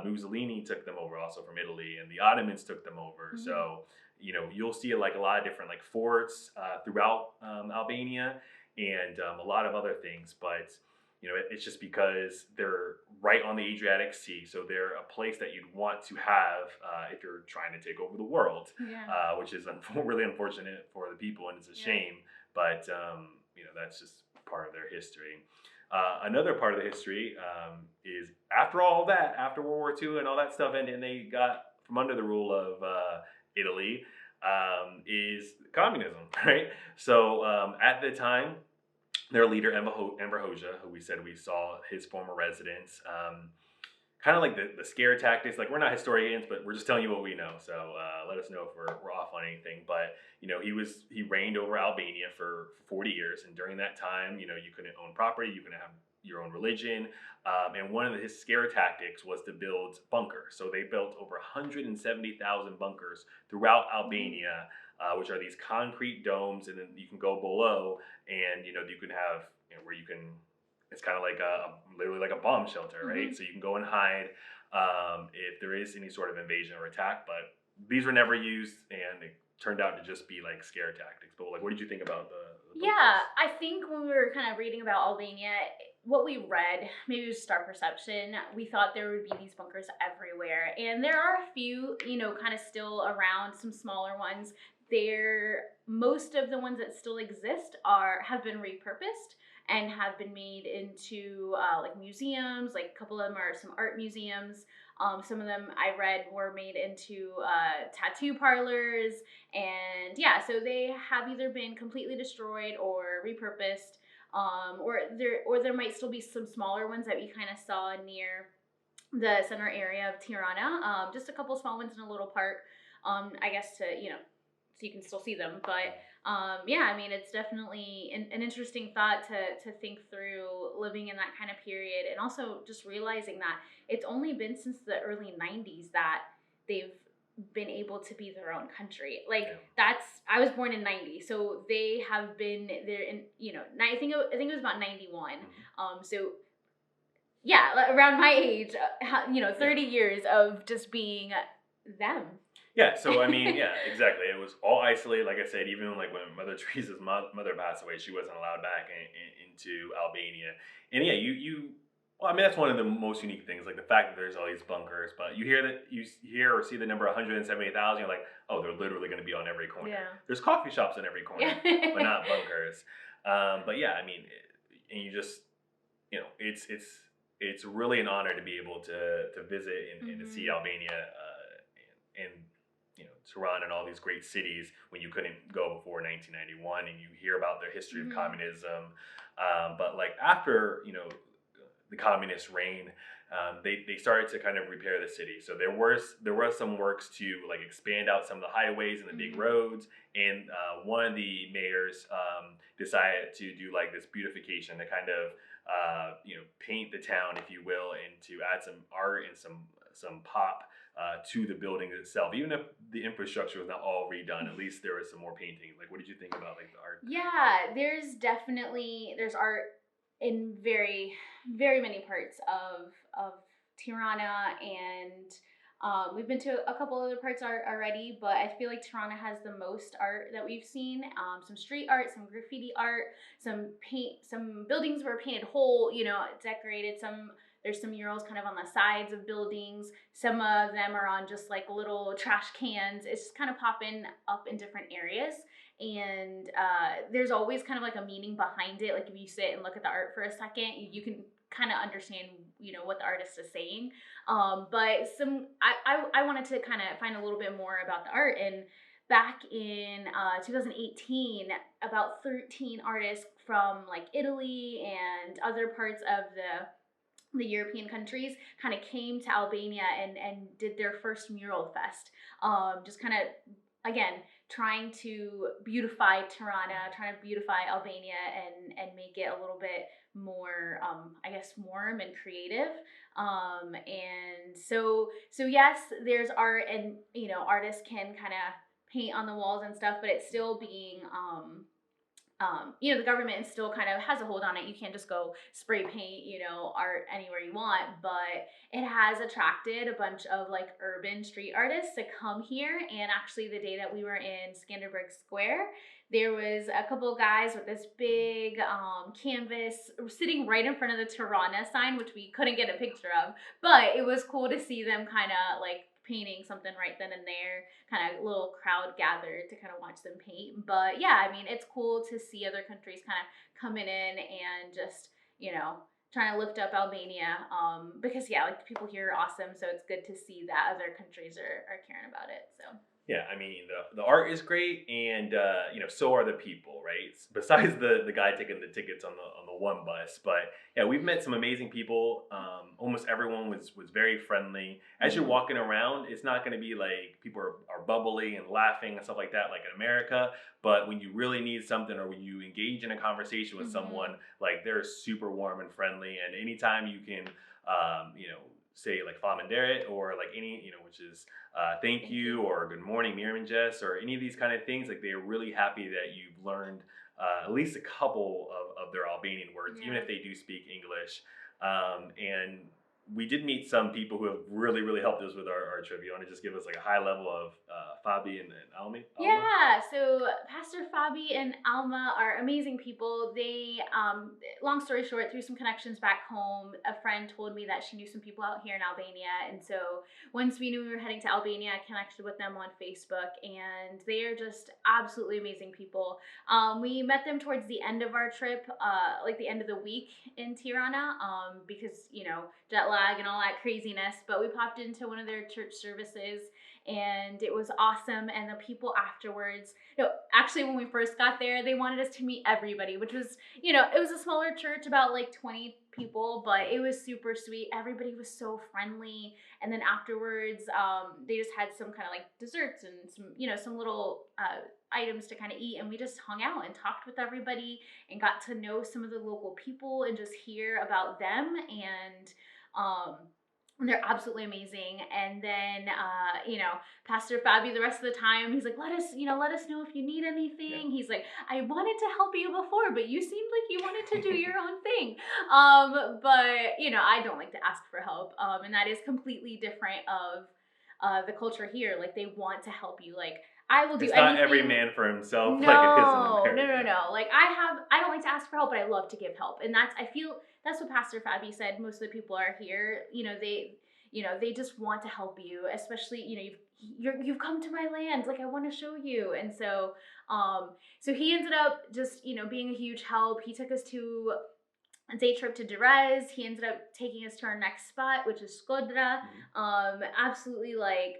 Mussolini took them over also from Italy, and the Ottomans took them over. So you'll see like a lot of different like forts throughout Albania, and a lot of other things, but it's just because they're right on the Adriatic Sea, so they're a place that you'd want to have if you're trying to take over the world, which is really unfortunate for the people, and it's a shame, but that's just part of their history. Another part of the history is after all that, after World War II and all that stuff, and they got from under the rule of Italy, is communism, right? So at the time, their leader, Enver Hoxha, who we said we saw his former residence, kind of like the scare tactics. Like, we're not historians, but we're just telling you what we know. So let us know if we're off on anything. But he reigned over Albania for 40 years, and during that time, you couldn't own property, you couldn't have your own religion, and one of his scare tactics was to build bunkers. So they built over 170,000 bunkers throughout Albania, which are these concrete domes, and then you can go below, and you can have where you can. It's kind of like literally like a bomb shelter, right? So you can go and hide if there is any sort of invasion or attack. But these were never used, and it turned out to just be like scare tactics. But like, what did you think about the
Yeah, I think when we were kind of reading about Albania, what we read, maybe it was just our perception, we thought there would be these bunkers everywhere. And there are a few, kind of still around, some smaller ones. Most of the ones that still exist have been repurposed and have been made into like museums. Like a couple of them are some art museums. Some of them I read were made into tattoo parlors, and so they have either been completely destroyed or repurposed, or there might still be some smaller ones that we kind of saw near the center area of Tirana. Just a couple small ones in a little park, I guess so you can still see them, but it's definitely an interesting thought to think through living in that kind of period, and also just realizing that it's only been since the early 90s that they've been able to be their own country. I was born in 90, so they have been there in, I think it was about 91. So yeah, around my age, 30 years of just being them.
Yeah, so exactly. It was all isolated. Like I said, even like when Mother Teresa's mother passed away, she wasn't allowed back into Albania. And that's one of the most unique things, like the fact that there's all these bunkers. But you hear or see the number 170,000, you're like, oh, they're literally going to be on every corner. Yeah. There's coffee shops on every corner, but not bunkers. And you just, it's really an honor to be able to visit and to see Albania and Tirana and all these great cities when you couldn't go before 1991, and you hear about their history of communism. But like after, the communist reign, they started to kind of repair the city. So there was some works to like expand out some of the highways and the big roads. And one of the mayors decided to do like this beautification to kind of paint the town, if you will, and to add some art and some pop to the building itself. Even if the infrastructure was not all redone, at least there was some more painting. Like, what did you think about like the art?
Yeah, there's art in very, very many parts of Tirana, and we've been to a couple other parts already, but I feel like Tirana has the most art that we've seen. Some street art, some graffiti art, some buildings were painted whole, decorated. There's some murals kind of on the sides of buildings. Some of them are on just like little trash cans. It's just kind of popping up in different areas. And there's always kind of like a meaning behind it. Like if you sit and look at the art for a second, you can kind of understand, what the artist is saying. But I wanted to kind of find a little bit more about the art. And back in 2018, about 13 artists from like Italy and other parts of the European countries kind of came to Albania and did their first mural fest. Just kind of, again, trying to beautify Tirana, trying to beautify Albania and make it a little bit more, I guess, warm and creative. And so yes, there's art, and artists can kind of paint on the walls and stuff, but it's still being the government still kind of has a hold on it. You can't just go spray paint, art anywhere you want, but it has attracted a bunch of like urban street artists to come here. And actually the day that we were in Skanderbeg Square, there was a couple of guys with this big canvas sitting right in front of the Tirana sign, which we couldn't get a picture of, but it was cool to see them kind of like painting something right then and there. Kind of little crowd gathered to kind of watch them paint. But yeah, I mean, it's cool to see other countries kind of coming in and just trying to lift up Albania, because yeah, like the people here are awesome, so it's good to see that other countries are caring about it. So
Yeah, I mean the art is great, and so are the people, right? Besides the guy taking the tickets on the one bus, but yeah, we've met some amazing people. Almost everyone was very friendly. As you're walking around, it's not going to be like people are bubbly and laughing and stuff like that, like in America. But when you really need something, or when you engage in a conversation with someone, like they're super warm and friendly. And anytime you can, say like Flamanderet, or like any, which is thank you, or good morning, Miriam Jess, or any of these kind of things, like they're really happy that you've learned at least a couple of their Albanian words, even if they do speak English. And we did meet some people who have really, really helped us with our trip. You want to just give us like a high level of Fabi and Alma?
Yeah, so Pastor Fabi and Alma are amazing people. They, long story short, through some connections back home, a friend told me that she knew some people out here in Albania. And so once we knew we were heading to Albania, I connected with them on Facebook, and they are just absolutely amazing people. We met them towards the end of our trip, like the end of the week in Tirana, because, jet lag and all that craziness. But we popped into one of their church services, and it was awesome. And the people afterwards, actually when we first got there, they wanted us to meet everybody, which was, it was a smaller church, about like 20 people, but it was super sweet. Everybody was so friendly. And then afterwards, they just had some kind of like desserts and some little items to kind of eat, and we just hung out and talked with everybody and got to know some of the local people and just hear about them. And they're absolutely amazing. And then Pastor Fabi, the rest of the time, he's like, let us know if you need anything. He's like, I wanted to help you before, but you seemed like you wanted to do your own thing. But I don't like to ask for help, and that is completely different of the culture here. Like, they want to help you. Like, I will do anything.
It's not every man for himself, like it is in America.
No. Like, I don't like to ask for help, but I love to give help. And I feel that's what Pastor Fabi said. Most of the people are here, they just want to help you, especially, you've come to my land. Like, I want to show you. And so he ended up just, being a huge help. He took us to a day trip to Durres. He ended up taking us to our next spot, which is Shkodra. Absolutely, like,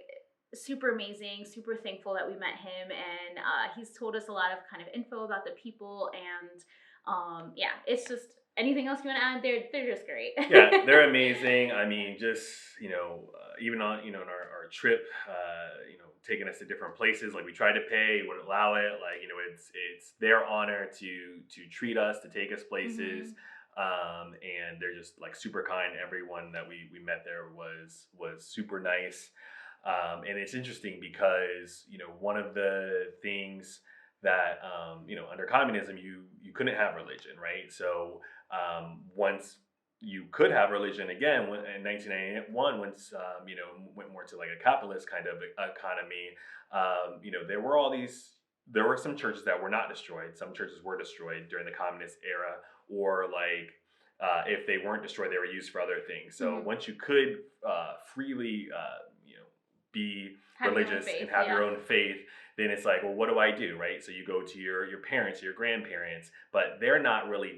super amazing, super thankful that we met him. And he's told us a lot of kind of info about the people. And it's just anything else you want to add? They're just great.
Yeah, they're amazing. I mean, just even on in our trip, taking us to different places. Like we tried to pay, wouldn't allow it. Like it's their honor to treat us, to take us places,
Mhm.
and they're just like super kind. Everyone that we met there was super nice, and it's interesting because one of the things that under communism you couldn't have religion, right? So once you could have religion again in 1991, once went more to like a capitalist kind of economy. There were some churches that were not destroyed. Some churches were destroyed during the communist era, or like if they weren't destroyed, they were used for other things. So
Mhm.
once you could freely be
Have your own
religious
faith,
and have your
yeah.
own faith, then it's like, well, what do I do, right? So you go to your parents, your grandparents, but they're not really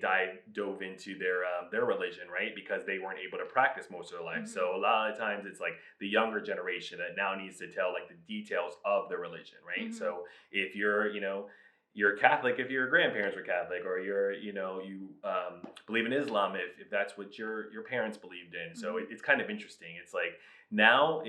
dove into their religion, right? Because they weren't able to practice most of their life.
Mhm.
So a lot of times it's like the younger generation that now needs to tell like the details of the religion, right?
Mhm.
So if you're Catholic, if your grandparents were Catholic, or you believe in Islam, if that's what your parents believed in. So
Mhm.
it's kind of interesting. It's like now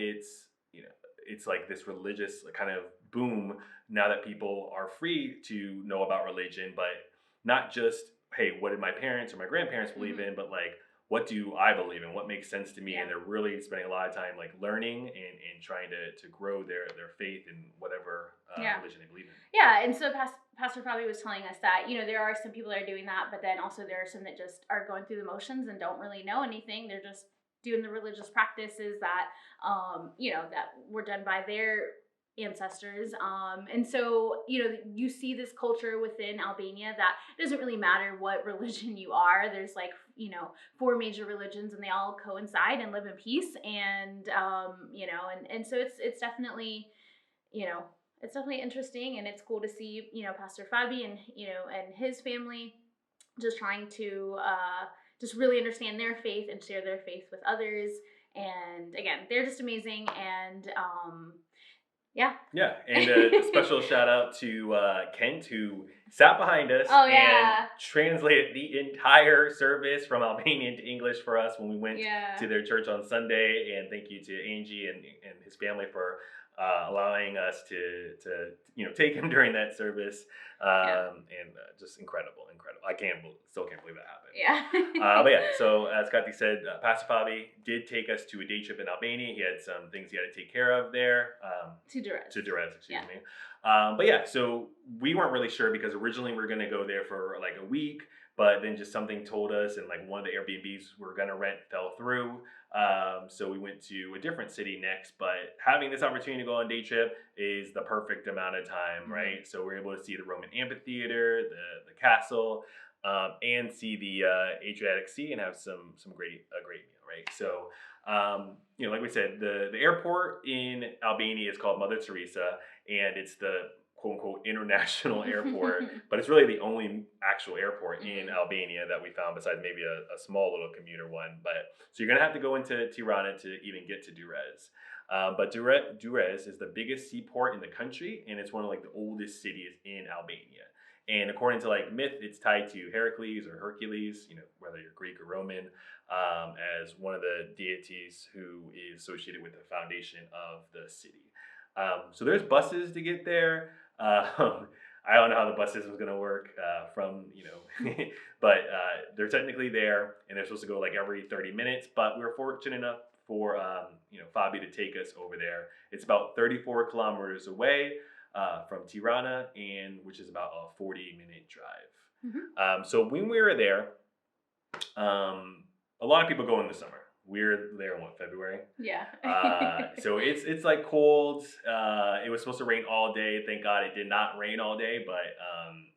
it's like this religious kind of boom now that people are free to know about religion, but not just, hey, what did my parents or my grandparents believe
Mhm.
in, but like, what do I believe in? What makes sense to me?
Yeah.
And they're really spending a lot of time like learning and trying to grow their faith in whatever
Yeah.
religion they believe in.
Yeah, and so Pastor Fabi was telling us that there are some people that are doing that, but then also there are some that just are going through the motions and don't really know anything. They're just doing the religious practices that that were done by their ancestors. And so you see this culture within Albania that it doesn't really matter what religion you are. There's like four major religions, and they all coincide and live in peace. And and so it's definitely you know, it's definitely interesting, and it's cool to see, Pastor Fabi and, and his family just trying to just really understand their faith and share their faith with others. And again, they're just amazing. And yeah.
Yeah, and a special shout out to Kent, who sat behind us
Oh,
and
yeah.
translated the entire service from Albanian to English for us when we went
Yeah.
to their church on Sunday. And thank you to Angie and his family for allowing us to take him during that service.
Yeah.
And just incredible. I still can't believe that happened.
Yeah.
But yeah, so as Kati said, Pastor Fabi did take us to a day trip in Albania. He had some things he had to take care of there.
To Durres.
To Durres, excuse
Yeah.
me. But yeah, so we weren't really sure because originally we were going to go there for like a week, but then just something told us, and like one of the Airbnbs we were going to rent fell through. So we went to a different city next, but having this opportunity to go on a day trip is the perfect amount of time,
Mhm.
right? So we're able to see the Roman Amphitheater, the castle, and see the Adriatic Sea and have some a great meal, right? So like we said, the airport in Albania is called Mother Teresa, and it's the quote unquote international airport, but it's really the only actual airport in
Mhm.
Albania that we found, besides maybe a small little commuter one. But so you're gonna have to go into Tirana to even get to Durres. But Durres is the biggest seaport in the country, and it's one of like the oldest cities in Albania. And according to like myth, it's tied to Heracles or Hercules, whether you're Greek or Roman, as one of the deities who is associated with the foundation of the city. So there's buses to get there. I don't know how the bus system is going to work from, but they're technically there, and they're supposed to go like every 30 minutes. But we were fortunate enough for, Fabi to take us over there. It's about 34 kilometers away from Tirana, and which is about a 40-minute drive.
Mhm.
So when we were there, a lot of people go in the summer. We're there in February.
Yeah.
So it's like cold. It was supposed to rain all day. Thank God it did not rain all day, but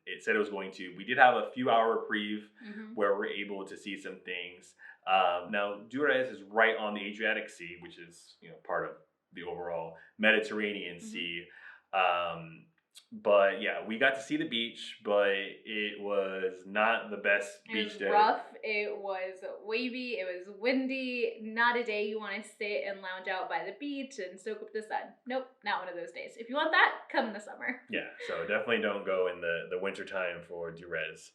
it said it was going to. We did have a few hour reprieve
Mhm.
where we're able to see some things. Now Durres is right on the Adriatic Sea, which is part of the overall Mediterranean
Mhm.
Sea. Um, but yeah, we got to see the beach, but it was not the best
It
beach
was
to.
rough. It was wavy. It was windy. Not a day you want to sit and lounge out by the beach and soak up the sun. Nope, not one of those days. If you want that, come in the summer.
Yeah, so definitely don't go in the winter time for Durres.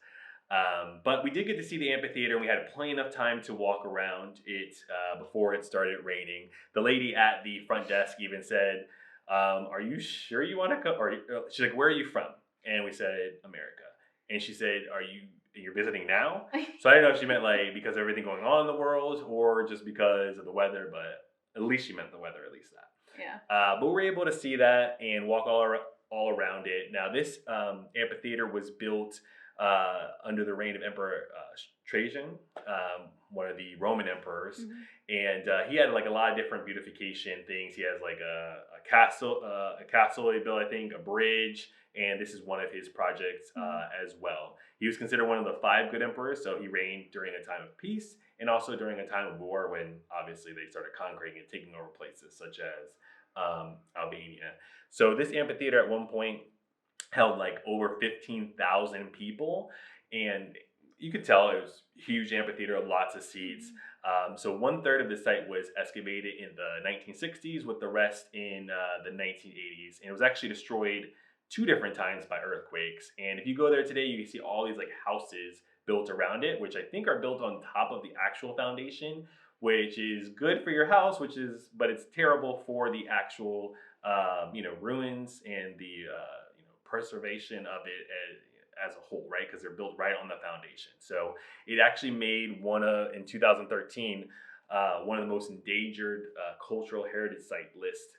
But we did get to see the amphitheater, and we had plenty enough time to walk around it before it started raining. The lady at the front desk even said, "Are you sure you want to come?" Or she's like, "Where are you from?" And we said, "America." And she said, You're visiting now?" So I didn't know if she meant like because of everything going on in the world, or just because of the weather. But at least she meant the weather. At least that.
Yeah.
But we were able to see that and walk all around it. Now, this amphitheater was built under the reign of Emperor Trajan, one of the Roman emperors, and he had like a lot of different beautification things. He has like a castle he built, I think, a bridge, and this is one of his projects as well. He was considered one of the 5 good emperors, so he reigned during a time of peace and also during a time of war when obviously they started conquering and taking over places such as Albania. So this amphitheater at one point held like over 15,000 people, and you could tell it was huge amphitheater, lots of seats. So 1/3 of the site was excavated in the 1960s, with the rest in the 1980s, and it was actually destroyed 2 different times by earthquakes. And if you go there today, you can see all these like houses built around it, which I think are built on top of the actual foundation, which is good for your house, but it's terrible for the actual, ruins and the, preservation of it as a whole, right? Because they're built right on the foundation. So it actually made in 2013, one of the most endangered cultural heritage site list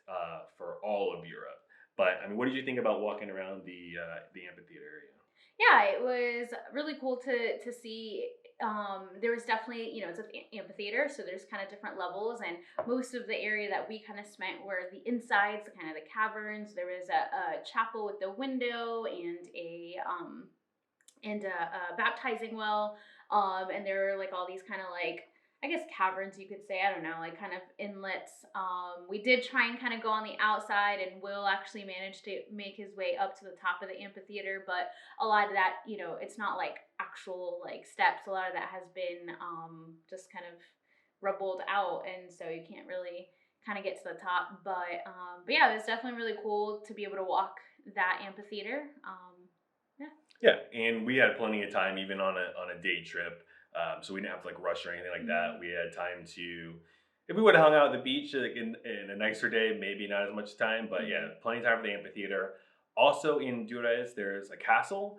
for all of Europe. But I mean, what did you think about walking around the amphitheater area?
Yeah, it was really cool to see. There was definitely, it's an amphitheater, so there's kind of different levels, and most of the area that we kind of spent were the insides, kind of the caverns. There was a chapel with a window and a baptizing well, and there were like all these kind of like, I guess, caverns, you could say, I don't know, like kind of inlets. We did try and kind of go on the outside, and Will actually managed to make his way up to the top of the amphitheater, but a lot of that, it's not like actual like steps. A lot of that has been just kind of rubbled out, and so you can't really kind of get to the top. But yeah, it was definitely really cool to be able to walk that amphitheater. Yeah.
Yeah, and we had plenty of time, even on a day trip. So we didn't have to like rush or anything like that. We had time to, if we would have hung out at the beach like in a nicer day, maybe not as much time, but yeah, plenty of time for the amphitheater. Also in Durres, there's a castle,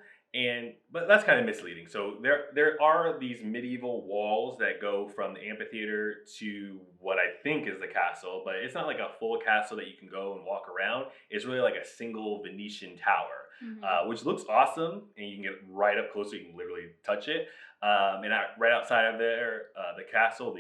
but that's kind of misleading. So there are these medieval walls that go from the amphitheater to what I think is the castle, but it's not like a full castle that you can go and walk around. It's really like a single Venetian tower, which looks awesome, and you can get right up close, so you can literally touch it. Right outside of there, the castle,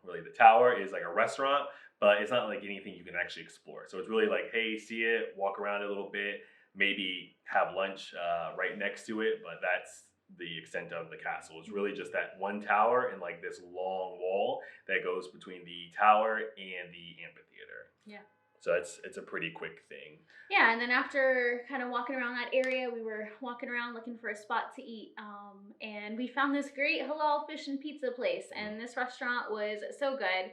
really the tower, is like a restaurant, but it's not like anything you can actually explore. So it's really like, hey, see it, walk around it a little bit, maybe have lunch right next to it, but that's the extent of the castle. It's really just that one tower and like this long wall that goes between the tower and the amphitheater.
Yeah.
So it's a pretty quick thing.
Yeah, and then after kind of walking around that area, we were walking around looking for a spot to eat, and we found this great halal fish and pizza place, and this restaurant was so good.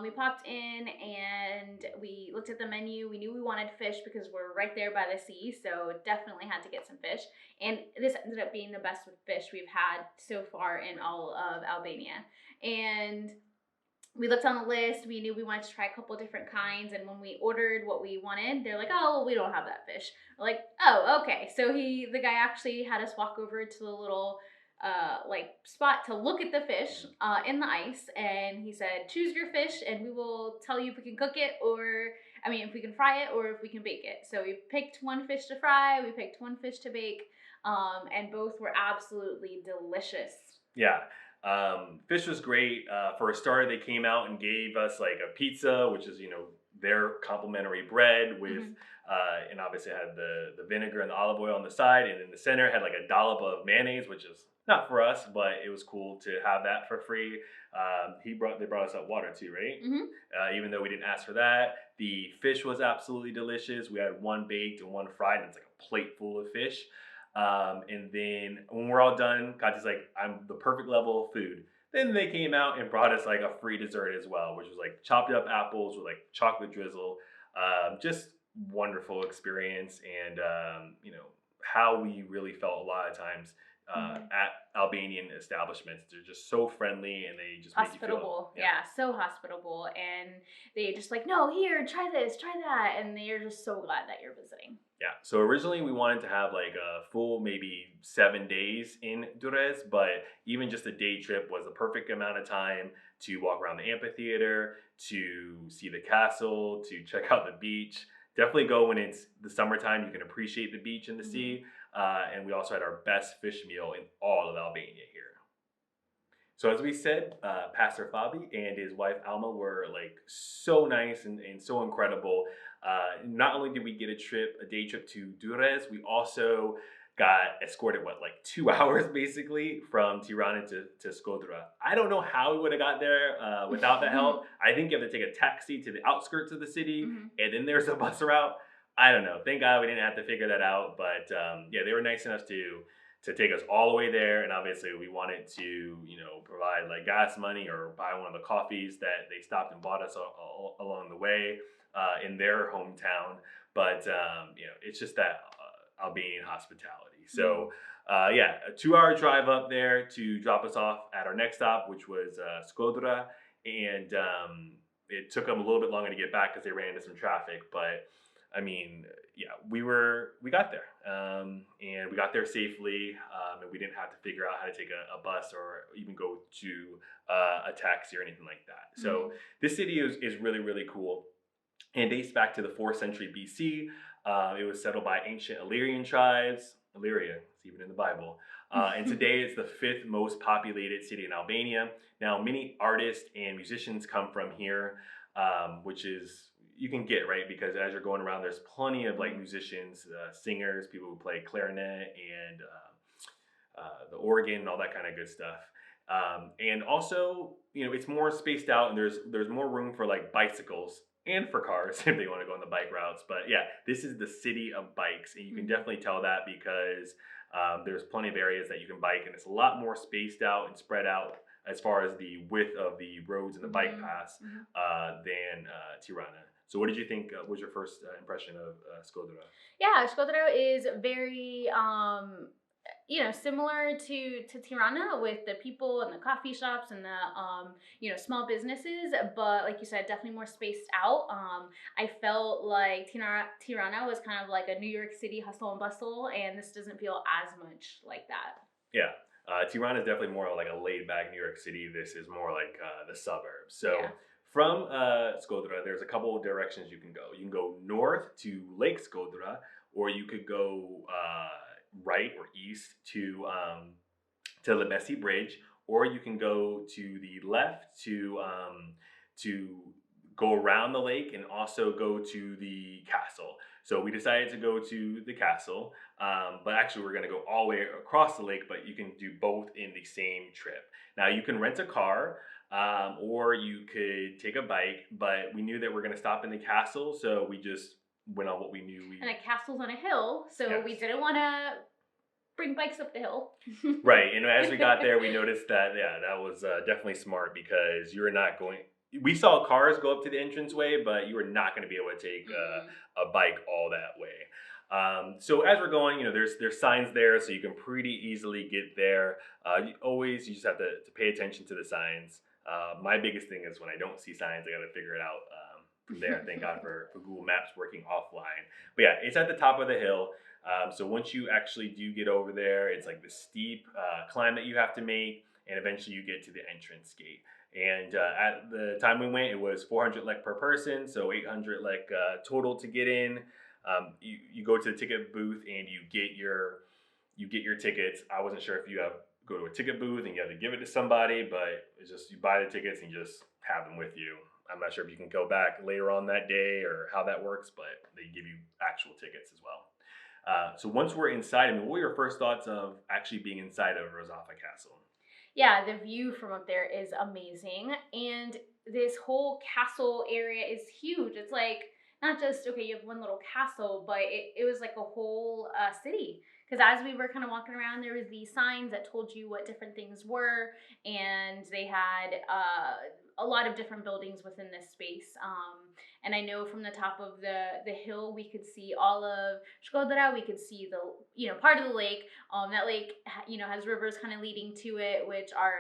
We popped in and we looked at the menu. We knew we wanted fish because we're right there by the sea, so definitely had to get some fish. And this ended up being the best fish we've had so far in all of Albania. And we looked on the list. We knew we wanted to try a couple different kinds, and when we ordered what we wanted, they're like, "Oh, well, we don't have that fish." We're like, "Oh, okay." So the guy actually had us walk over to the little like spot to look at the fish in the ice, and he said, "Choose your fish, and we will tell you if we can cook it, or if we can fry it, or if we can bake it." So we picked one fish to fry, we picked one fish to bake, and both were absolutely delicious.
Yeah. Fish was great. For a starter, they came out and gave us like a pizza, which is, their complimentary bread with, and obviously it had the vinegar and the olive oil on the side. And in the center, it had like a dollop of mayonnaise, which is not for us, but it was cool to have that for free. They brought us up water too, right? Even though we didn't ask for that. The fish was absolutely delicious. We had one baked and one fried, and it's like a plate full of fish. And then when we're all done, Katya's like, "I'm the perfect level of food." Then they came out and brought us like a free dessert as well, which was like chopped up apples with like chocolate drizzle. Just wonderful experience. And, how we really felt a lot of times at Albanian establishments. They're just so friendly and they just make you feel
Hospitable. Yeah, so hospitable. And they just like, no, here, try this, try that. And they're just so glad that you're visiting.
Yeah. So originally we wanted to have like a full maybe 7 days in Durres, but even just a day trip was a perfect amount of time to walk around the amphitheater, to see the castle, to check out the beach. Definitely go when it's the summertime. You can appreciate the beach and the sea. And we also had our best fish meal in all of Albania here. So as we said, Pastor Fabi and his wife Alma were like so nice and so incredible. Not only did we get a day trip to Durres, we also got escorted like 2 hours basically from Tirana to Shkodra. I don't know how we would have got there without the help. I think you have to take a taxi to the outskirts of the city, and then there's a bus route. I don't know. Thank God we didn't have to figure that out. But yeah, they were nice enough to take us all the way there, and obviously we wanted to provide like gas money or buy one of the coffees that they stopped and bought us along the way in their hometown. But it's just that Albanian hospitality. So yeah, a 2 hour drive up there to drop us off at our next stop, which was Shkodra, and it took them a little bit longer to get back because they ran into some traffic. But I mean, yeah, we got there, and we got there safely, and we didn't have to figure out how to take a bus or even go to a taxi or anything like that. So this city is really, really cool, and dates back to the 4th century BC. It was settled by ancient Illyrian tribes. Illyria, it's even in the Bible. And today it's the 5th most populated city in Albania. Now, many artists and musicians come from here, which is you can get, right? Because as you're going around, there's plenty of like musicians, singers, people who play clarinet and the organ and all that kind of good stuff. And also, it's more spaced out and there's more room for like bicycles and for cars if they want to go on the bike routes. But yeah, this is the city of bikes, and you can definitely tell that because there's plenty of areas that you can bike, and it's a lot more spaced out and spread out as far as the width of the roads and the bike paths than Tirana. So what did you think was your first impression of Shkodra?
Yeah, Shkodra is very, similar to Tirana with the people and the coffee shops and the, small businesses. But like you said, definitely more spaced out. I felt like Tirana was kind of like a New York City hustle and bustle, and this doesn't feel as much like that.
Yeah. Tirana is definitely more like a laid back New York City. This is more like the suburbs. So from Shkodra, there's a couple of directions you can go. You can go north to Lake Shkodra, or you could go right or east to the Mesi Bridge, or you can go to the left to go around the lake and also go to the castle. So we decided to go to the castle, but actually we're going to go all the way across the lake, but you can do both in the same trip. Now you can rent a car, or you could take a bike, but we knew that we're going to stop in the castle, so we just went on what we knew.
And a castle's on a hill, so we didn't want to bring bikes up the hill.
Right, and as we got there, we noticed that, that was definitely smart because you were not going... We saw cars go up to the entranceway, but you were not going to be able to take a bike all that way. So as we're going, there's signs there, so you can pretty easily get there. You just have to pay attention to the signs. My biggest thing is when I don't see signs, I got to figure it out from there. Thank God for Google Maps working offline. But yeah, it's at the top of the hill. So once you actually do get over there, it's like the steep climb that you have to make, and eventually you get to the entrance gate. And at the time we went, it was 400 lek per person, so 800 lek total to get in. You go to the ticket booth and you get your tickets. I wasn't sure if you go to a ticket booth and you have to give it to somebody, but it's just you buy the tickets and you just have them with you. I'm not sure if you can go back later on that day or how that works, but they give you actual tickets as well. So once we're inside, what were your first thoughts of actually being inside of Rozafa Castle?
Yeah, the view from up there is amazing. And this whole castle area is huge. It's like not just, okay, you have one little castle, but it was like a whole city. Because as we were kind of walking around, there was these signs that told you what different things were. And they had a lot of different buildings within this space. And I know from the top of the hill we could see all of Shkodra. We could see the part of the lake. That lake has rivers kind of leading to it, which are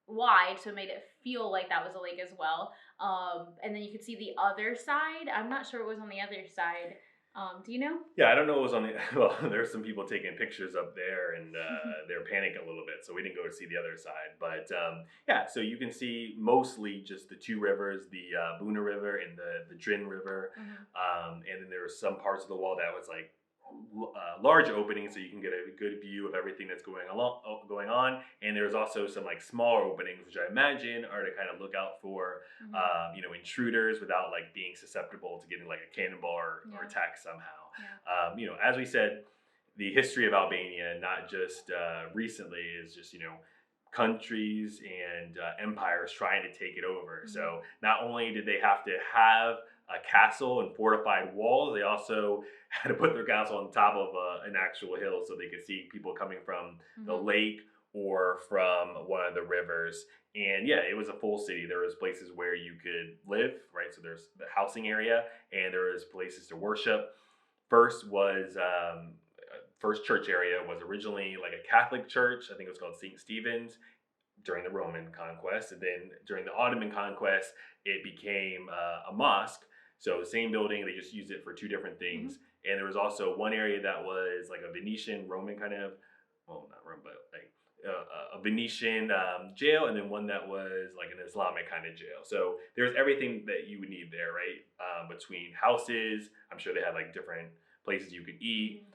wide, so it made it feel like that was a lake as well. And then you could see the other side. I'm not sure what was on the other side. Do you know?
Yeah, I don't know what was on the. Well, there's some people taking pictures up there, and they're panicking a little bit, so we didn't go to see the other side. But yeah, so you can see mostly just the two rivers, the Buna River and the Drin River, and then there were some parts of the wall that was like large openings, so you can get a good view of everything that's going on. And there's also some like smaller openings, which I imagine are to kind of look out for, intruders without like being susceptible to getting like a cannonball or attack somehow. As we said, the history of Albania, not just recently, is just countries and empires trying to take it over. So not only did they have to have a castle and fortified walls, they also had to put their castle on top of an actual hill so they could see people coming from the lake or from one of the rivers. And yeah, it was a full city. There was places where you could live, right? So there's the housing area, and there was places to worship. First church area was originally like a Catholic church. I think it was called St. Stephen's during the Roman conquest. And then during the Ottoman conquest, it became a mosque. So the same building, they just used it for two different things. And there was also one area that was like a Venetian Roman kind of, well, not Roman, but like a Venetian jail, and then one that was like an Islamic kind of jail. So there's everything that you would need there, right? Between houses, I'm sure they had like different places you could eat,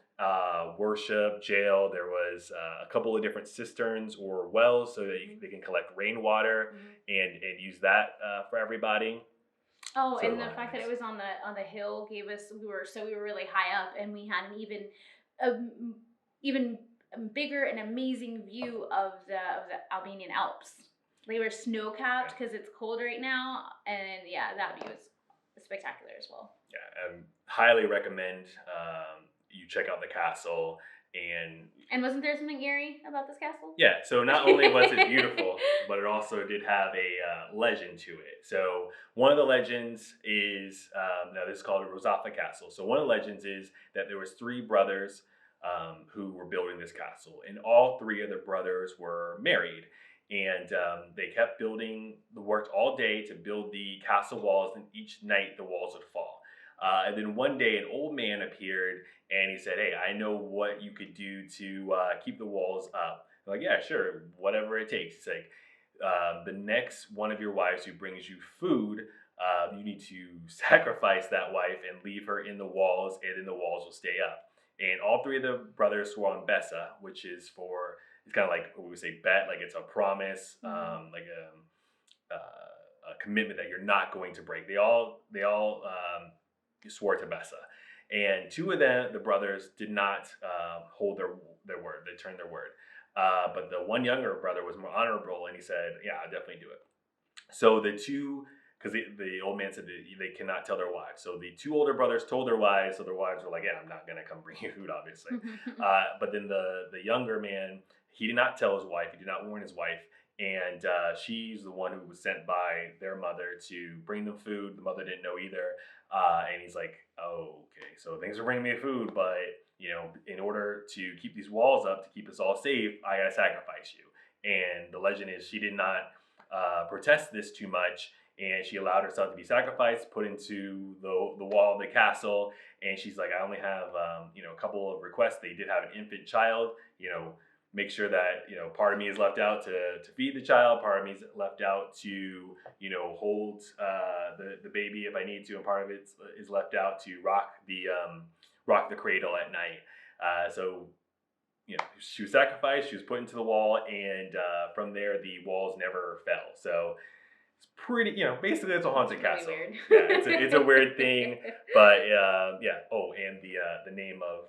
worship, jail. There was a couple of different cisterns or wells so that they can collect rainwater and use that for everybody.
Oh, so and the fact that it was on the hill gave us we were really high up, and we had an even bigger and amazing view of the Albanian Alps. They were snow capped because it's cold right now, and yeah, that view is spectacular as well.
Yeah, I highly recommend you check out the castle.
And wasn't there something eerie about this castle?
Yeah, so not only was it beautiful, but it also did have a legend to it. So one of the legends is, now this is called Rozafa Castle. So one of the legends is that there was three brothers who were building this castle, and all three of the brothers were married. And they kept building, worked all day to build the castle walls, and each night the walls would fall. And then one day an old man appeared and he said, "Hey, I know what you could do to keep the walls up." I'm like, "Yeah, sure, whatever it takes." It's like, the next one of your wives who brings you food, you need to sacrifice that wife and leave her in the walls, and then the walls will stay up. And all three of the brothers swore on Besa, which is it's kind of like what we would say bet, like it's a promise, like a commitment that you're not going to break. They all swore to Besa. And two of them, the brothers, did not hold their word. They turned their word. But the one younger brother was more honorable, and he said, "Yeah, I'll definitely do it." So the two, because the old man said that they cannot tell their wives. So the two older brothers told their wives, so their wives were like, "Yeah, I'm not going to come bring you food, obviously." But then the younger man, he did not tell his wife. He did not warn his wife. And she's the one who was sent by their mother to bring them food. The mother didn't know either. And he's like, "Oh, okay, so thanks for bringing me food, but in order to keep these walls up, to keep us all safe, I gotta sacrifice you." And the legend is she did not protest this too much, and she allowed herself to be sacrificed, put into the wall of the castle. And she's like, "I only have a couple of requests." They did have an infant child. Make sure that part of me is left out to feed the child, part of me is left out to hold the baby if I need to, and part of it is left out to rock the cradle at night. So she was sacrificed, she was put into the wall, and from there the walls never fell. So it's pretty, basically it's a haunted castle.
Weird.
Yeah, it's a weird thing, but yeah. Oh, and the name of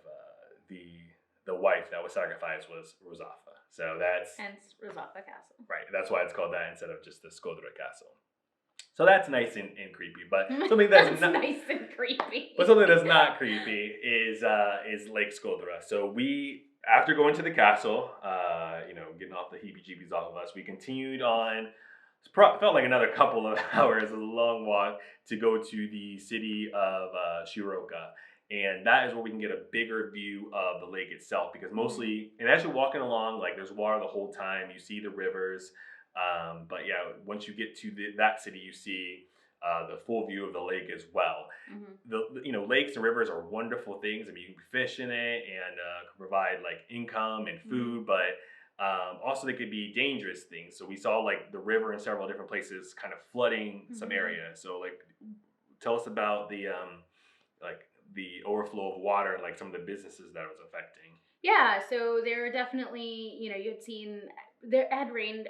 the wife that was sacrificed was Rozafa. So that's
hence Rozafa Castle.
Right. That's why it's called that instead of just the Shkodra Castle. So that's nice and creepy. But something that's not
nice and creepy.
But something that's not creepy is Lake Shkodra. So we, after going to the castle, getting off the heebie-jeebies off of us, we continued on felt like another couple of hours. It was a long walk to go to the city of Shiroka. And that is where we can get a bigger view of the lake itself because
Mhm.
mostly, and as you're walking along, like there's water the whole time. You see the rivers. But yeah, once you get to that city, you see the full view of the lake as well.
Mhm.
Lakes and rivers are wonderful things. I mean, you can fish in it and can provide like income and
Mhm.
food, but also they could be dangerous things. So we saw like the river in several different places kind of flooding some
Mhm.
area. So like tell us about like the overflow of water and like some of the businesses that it was affecting.
Yeah, so there were definitely, you had seen there had rained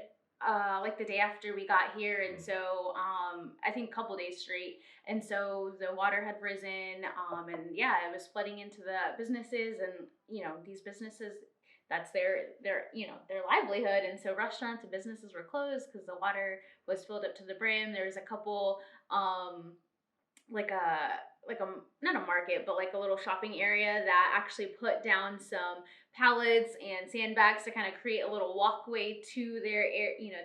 like the day after we got here, and
Mm.
so I think a couple days straight, and so the water had risen, and yeah, it was flooding into the businesses, and these businesses, that's their livelihood, and so restaurants and businesses were closed because the water was filled up to the brim. There was a couple um like a not a market but like a little shopping area that actually put down some pallets and sandbags to kind of create a little walkway to their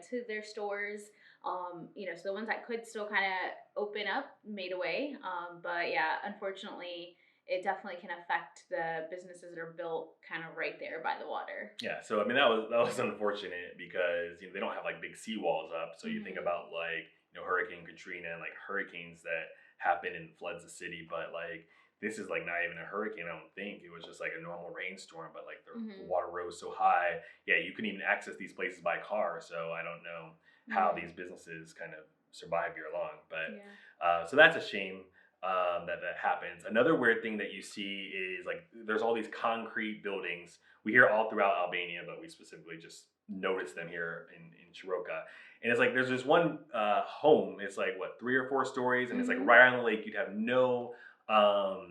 to their stores, so the ones that could still kind of open up made a way, but yeah, unfortunately it definitely can affect the businesses that are built kind of right there by the water.
Yeah, so I mean that was unfortunate because they don't have like big seawalls up. So you think
Hmm.
about like Hurricane Katrina and like hurricanes that happen and floods the city, but like this is like not even a hurricane. I don't think it was just like a normal rainstorm, but like the
Hmm.
water rose so high, yeah, you couldn't even access these places by car. So I don't know how
Hmm.
these businesses kind of survive year long, but
Yeah.
so that's a shame. That happens. Another weird thing that you see is like there's all these concrete buildings we hear all throughout Albania, but we specifically just noticed them here in Shiroka. And it's like there's this one home. It's like what 3 or 4 stories, and it's like
Hmm.
right on the lake. You'd have
No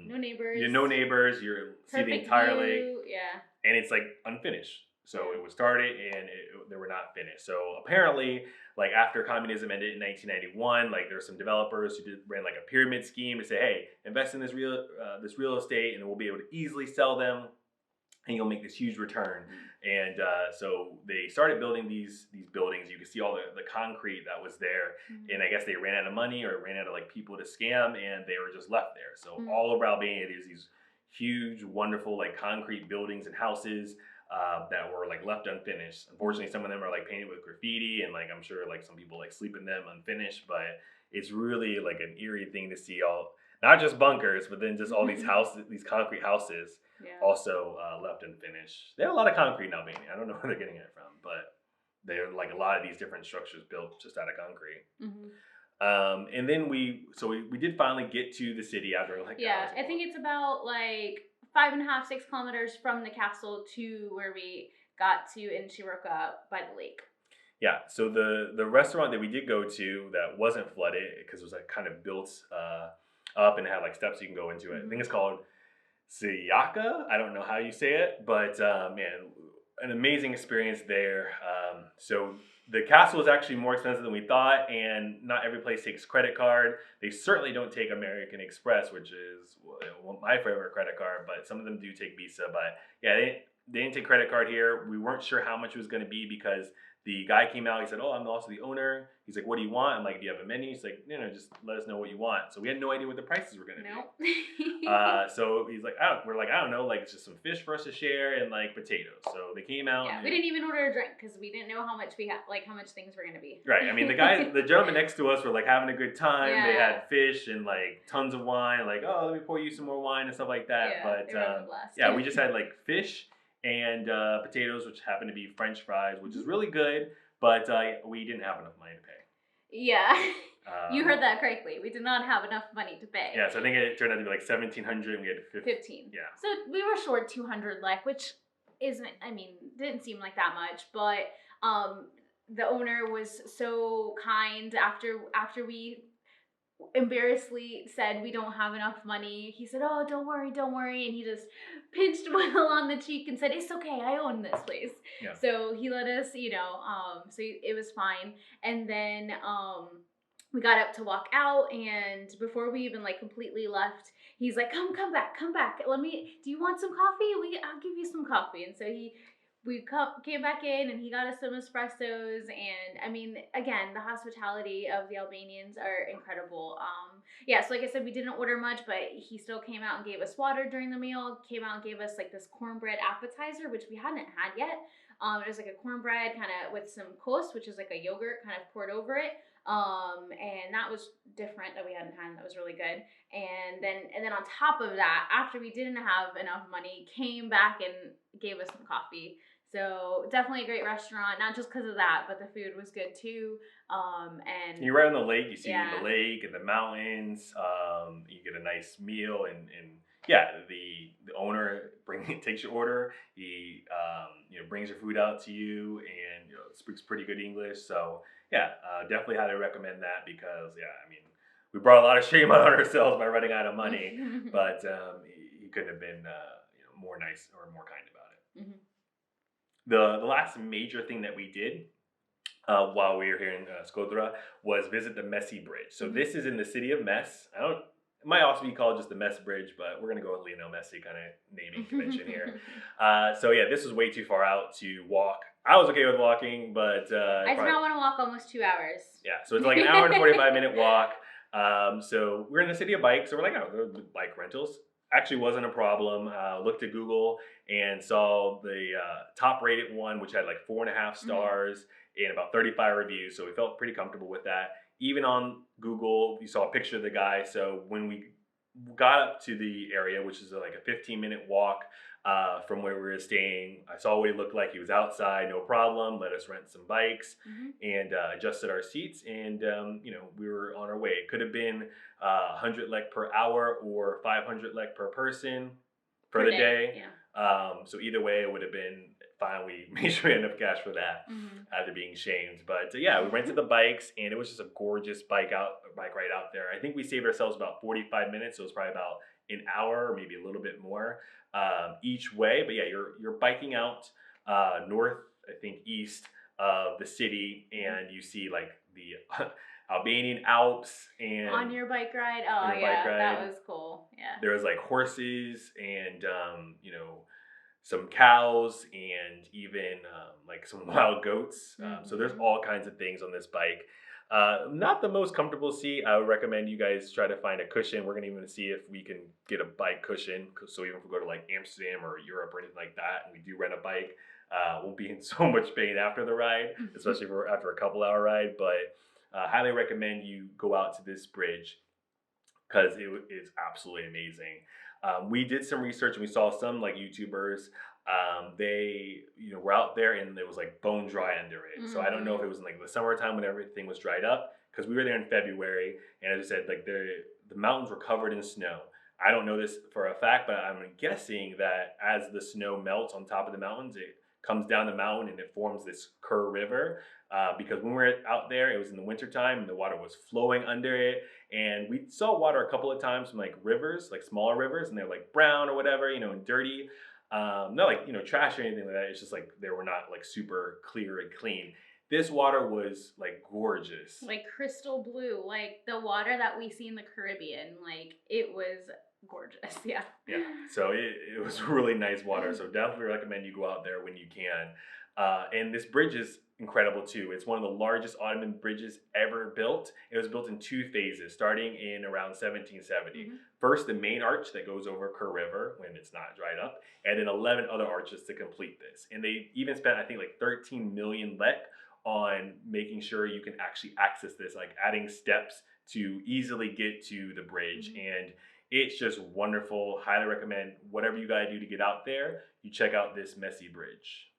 neighbors.
no neighbors. You see the
Perfect
entire lake,
view. Yeah.
and it's like unfinished. So
Yeah.
it was started and they were not finished. So apparently, like after communism ended in 1991, like there's some developers who ran like a pyramid scheme to say, hey, invest in this real estate, and we'll be able to easily sell them and you'll make this huge return.
Mhm.
And so they started building these buildings. You can see all the concrete that was there,
Mhm.
and I guess they ran out of money or ran out of like people to scam, and they were just left there. So
Mhm.
all over Albania, there's these huge, wonderful like concrete buildings and houses that were like left unfinished. Unfortunately, some of them are like painted with graffiti, and like I'm sure like some people like sleep in them unfinished. But it's really like an eerie thing to see all not just bunkers, but then just all these houses, these concrete houses
Yeah.
also left unfinished. They have a lot of concrete in Albania. I don't know where they're getting it from, but they're like a lot of these different structures built just out of concrete.
Hmm.
And then we did finally get to the city after like
Yeah,
hours of
I think
walk.
it's about like 5.5, 6 kilometers from the castle to where we got to in Shiroka by the lake.
Yeah, so the restaurant that we did go to that wasn't flooded because it was like kind of built up and it had like steps you can go into it. I think
Hmm.
it's called Siyaka. I don't know how you say it, but man, an amazing experience there. So the castle is actually more expensive than we thought, and not every place takes credit card. They certainly don't take American Express, which is my favorite credit card, but some of them do take Visa. But yeah, they didn't take credit card here. We weren't sure how much it was going to be because the guy came out. He said, "Oh, I'm also the owner." He's like, "What do you want?" I'm like, "Do you have a menu?" He's like, "No, just let us know what you want." So we had no idea what the prices were going to be.
Nope.
So he's like, we're like, I don't know, like it's just some fish for us to share and like potatoes. So they came out
Yeah,
and
we didn't even order a drink because we didn't know how much we had, like how much things were gonna be.
right. I mean, the gentlemen next to us were like having a good time. They
Yeah,
had fish and like tons of wine. Like, oh, let me pour you some more wine and stuff like that.
yeah,
But
they were having a blast.
yeah, we just had like fish and potatoes, which happened to be French fries, which is
Mhm.
really good. But we didn't have enough money to pay.
Yeah, you
Um,
heard that correctly. We did not have enough money to pay.
yeah, so I think it turned out to be like 1,700. We had
15.
Yeah.
So we were short 200 like, which isn't, I mean, didn't seem like that much, but um the owner was so kind after we embarrassingly said we don't have enough money. He said, "Oh, don't worry," and he just pinched Will on the cheek and said, "It's okay, I own this place."
Yeah.
So he let us, so it was fine. And then we got up to walk out, and before we even like completely left, he's like, come back, come back. Do you want some coffee? I'll give you some coffee." And so he we came back in and he got us some espressos, and I mean, again, the hospitality of the Albanians are incredible. Yeah, so like I said, we didn't order much, but he still came out and gave us water during the meal, came out and gave us like this cornbread appetizer, which we hadn't had yet. It was like a cornbread kind of with some kos, which is like a yogurt kind of poured over it. And that was different that we hadn't had. That was really good. And then on top of that, after we didn't have enough money, came back and gave us some coffee. So definitely a great restaurant, not just because of that, but the food was good too. And
You're right on the lake. You see
yeah.
the lake and the mountains. You get a nice meal, and yeah, the owner takes your order. He brings your food out to you, and speaks pretty good English. So yeah, definitely highly recommend that because yeah, I mean, we brought a lot of shame on ourselves by running out of money, but he couldn't have been more nice or more kind about it.
Mhm.
The last major thing that we did while we were here in Shkodra was visit the Mesi Bridge. So this is in the city of Mes. It might also be called just the Mesi Bridge, but we're gonna go with Lionel Messi kind of naming convention here. So yeah, this was way too far out to walk. I was okay with walking, but
I did not want to walk almost 2 hours.
yeah, so it's like an hour and 45-minute walk. So we're in the city of bikes, so we're like, oh, the bike rentals. Actually wasn't a problem. Looked at Google and saw the top rated one, which had like 4.5 stars and about 35 reviews. So we felt pretty comfortable with that. Even on Google, you saw a picture of the guy. So when we got up to the area, which is like a 15-minute walk from where we were staying, I saw what he looked like. He was outside, no problem. Let us rent some bikes and adjusted our seats, and we were on our way. It could have been 100 lek per hour or 500 lek per person for the day.
Yeah.
So either way, it would have been fine. We made sure we had enough cash for that after being shamed. But yeah, we rented the bikes, and it was just a gorgeous bike ride out there. I think we saved ourselves about 45 minutes, so it was probably about an hour or maybe a little bit more each way. But yeah, you're biking out north, I think east of the city, and you see like the Albanian Alps. And
on your bike ride, that was cool. Yeah,
there was like horses and some cows and even like some wild goats. So there's all kinds of things on this bike. Not the most comfortable seat. I would recommend you guys try to find a cushion. We're gonna even see if we can get a bike cushion. So even if we go to like Amsterdam or Europe or anything like that, and we do rent a bike, we'll be in so much pain after the ride, especially after a couple hour ride. But highly recommend you go out to this bridge because it is absolutely amazing. We did some research and we saw some like YouTubers. They were out there and it was like bone dry under it. So I don't know if it was in like the summertime when everything was dried up, because we were there in February, and as I said, like the mountains were covered in snow. I don't know this for a fact, but I'm guessing that as the snow melts on top of the mountains, it comes down the mountain and it forms this Kerr River. Because when we were out there, it was in the wintertime and the water was flowing under it. And we saw water a couple of times from like rivers, like smaller rivers, and they're like brown or whatever, and dirty. Not like, trash or anything like that. It's just like they were not like super clear and clean. This water was like gorgeous.
Like crystal blue, like the water that we see in the Caribbean. Like it was gorgeous. Yeah.
Yeah. So it was really nice water. So definitely recommend you go out there when you can. And this bridge is incredible too. It's one of the largest Ottoman bridges ever built. It was built in 2 phases, starting in around 1770. First, the main arch that goes over Kerr River when it's not dried up, and then 11 other arches to complete this. And they even spent, I think, like 13 million lek on making sure you can actually access this, like adding steps to easily get to the bridge. And it's just wonderful. Highly recommend whatever you gotta do to get out there, you check out this Mesi Bridge.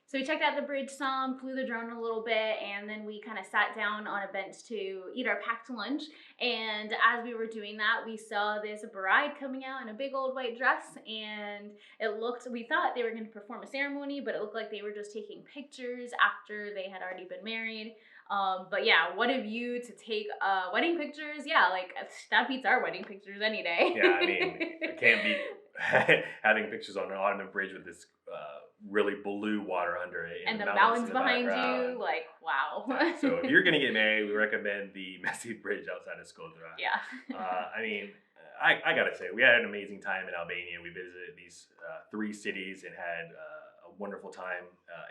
So we checked out the bridge some, flew the drone a little bit, and then we kind of sat down on a bench to eat our packed lunch. And as we were doing that, we saw this bride coming out in a big old white dress, and we thought they were going to perform a ceremony, but it looked like they were just taking pictures after they had already been married. But yeah, what a view to take wedding pictures. Yeah, like that beats our wedding pictures any day.
Yeah, I mean, it can't beat having pictures on an Ottoman bridge with this really blue water under it.
And the mountains behind you, like, wow.
Yeah, so if you're going to get married, we recommend the Mesi Bridge outside of Shkodra.
Yeah.
I mean, I got to say, we had an amazing time in Albania. We visited these 3 cities and had a wonderful time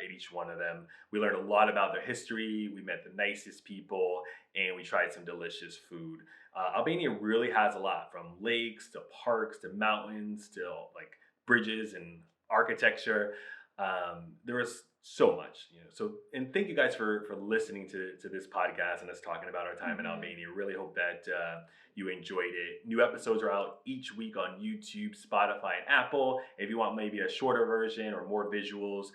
at each one of them. We learned a lot about their history. We met the nicest people, and we tried some delicious food. Albania really has a lot, from lakes to parks to mountains to like bridges and architecture. There was so much, So, and thank you guys for listening to this podcast and us talking about our time in Albania. Really hope that you enjoyed it. New episodes are out each week on YouTube, Spotify, and Apple. If you want maybe a shorter version or more visuals,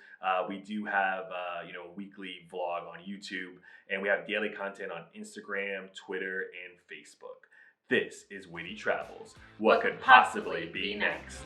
we do have a weekly vlog on YouTube, and we have daily content on Instagram, Twitter, and Facebook. This is Witty Travels. What could possibly be next?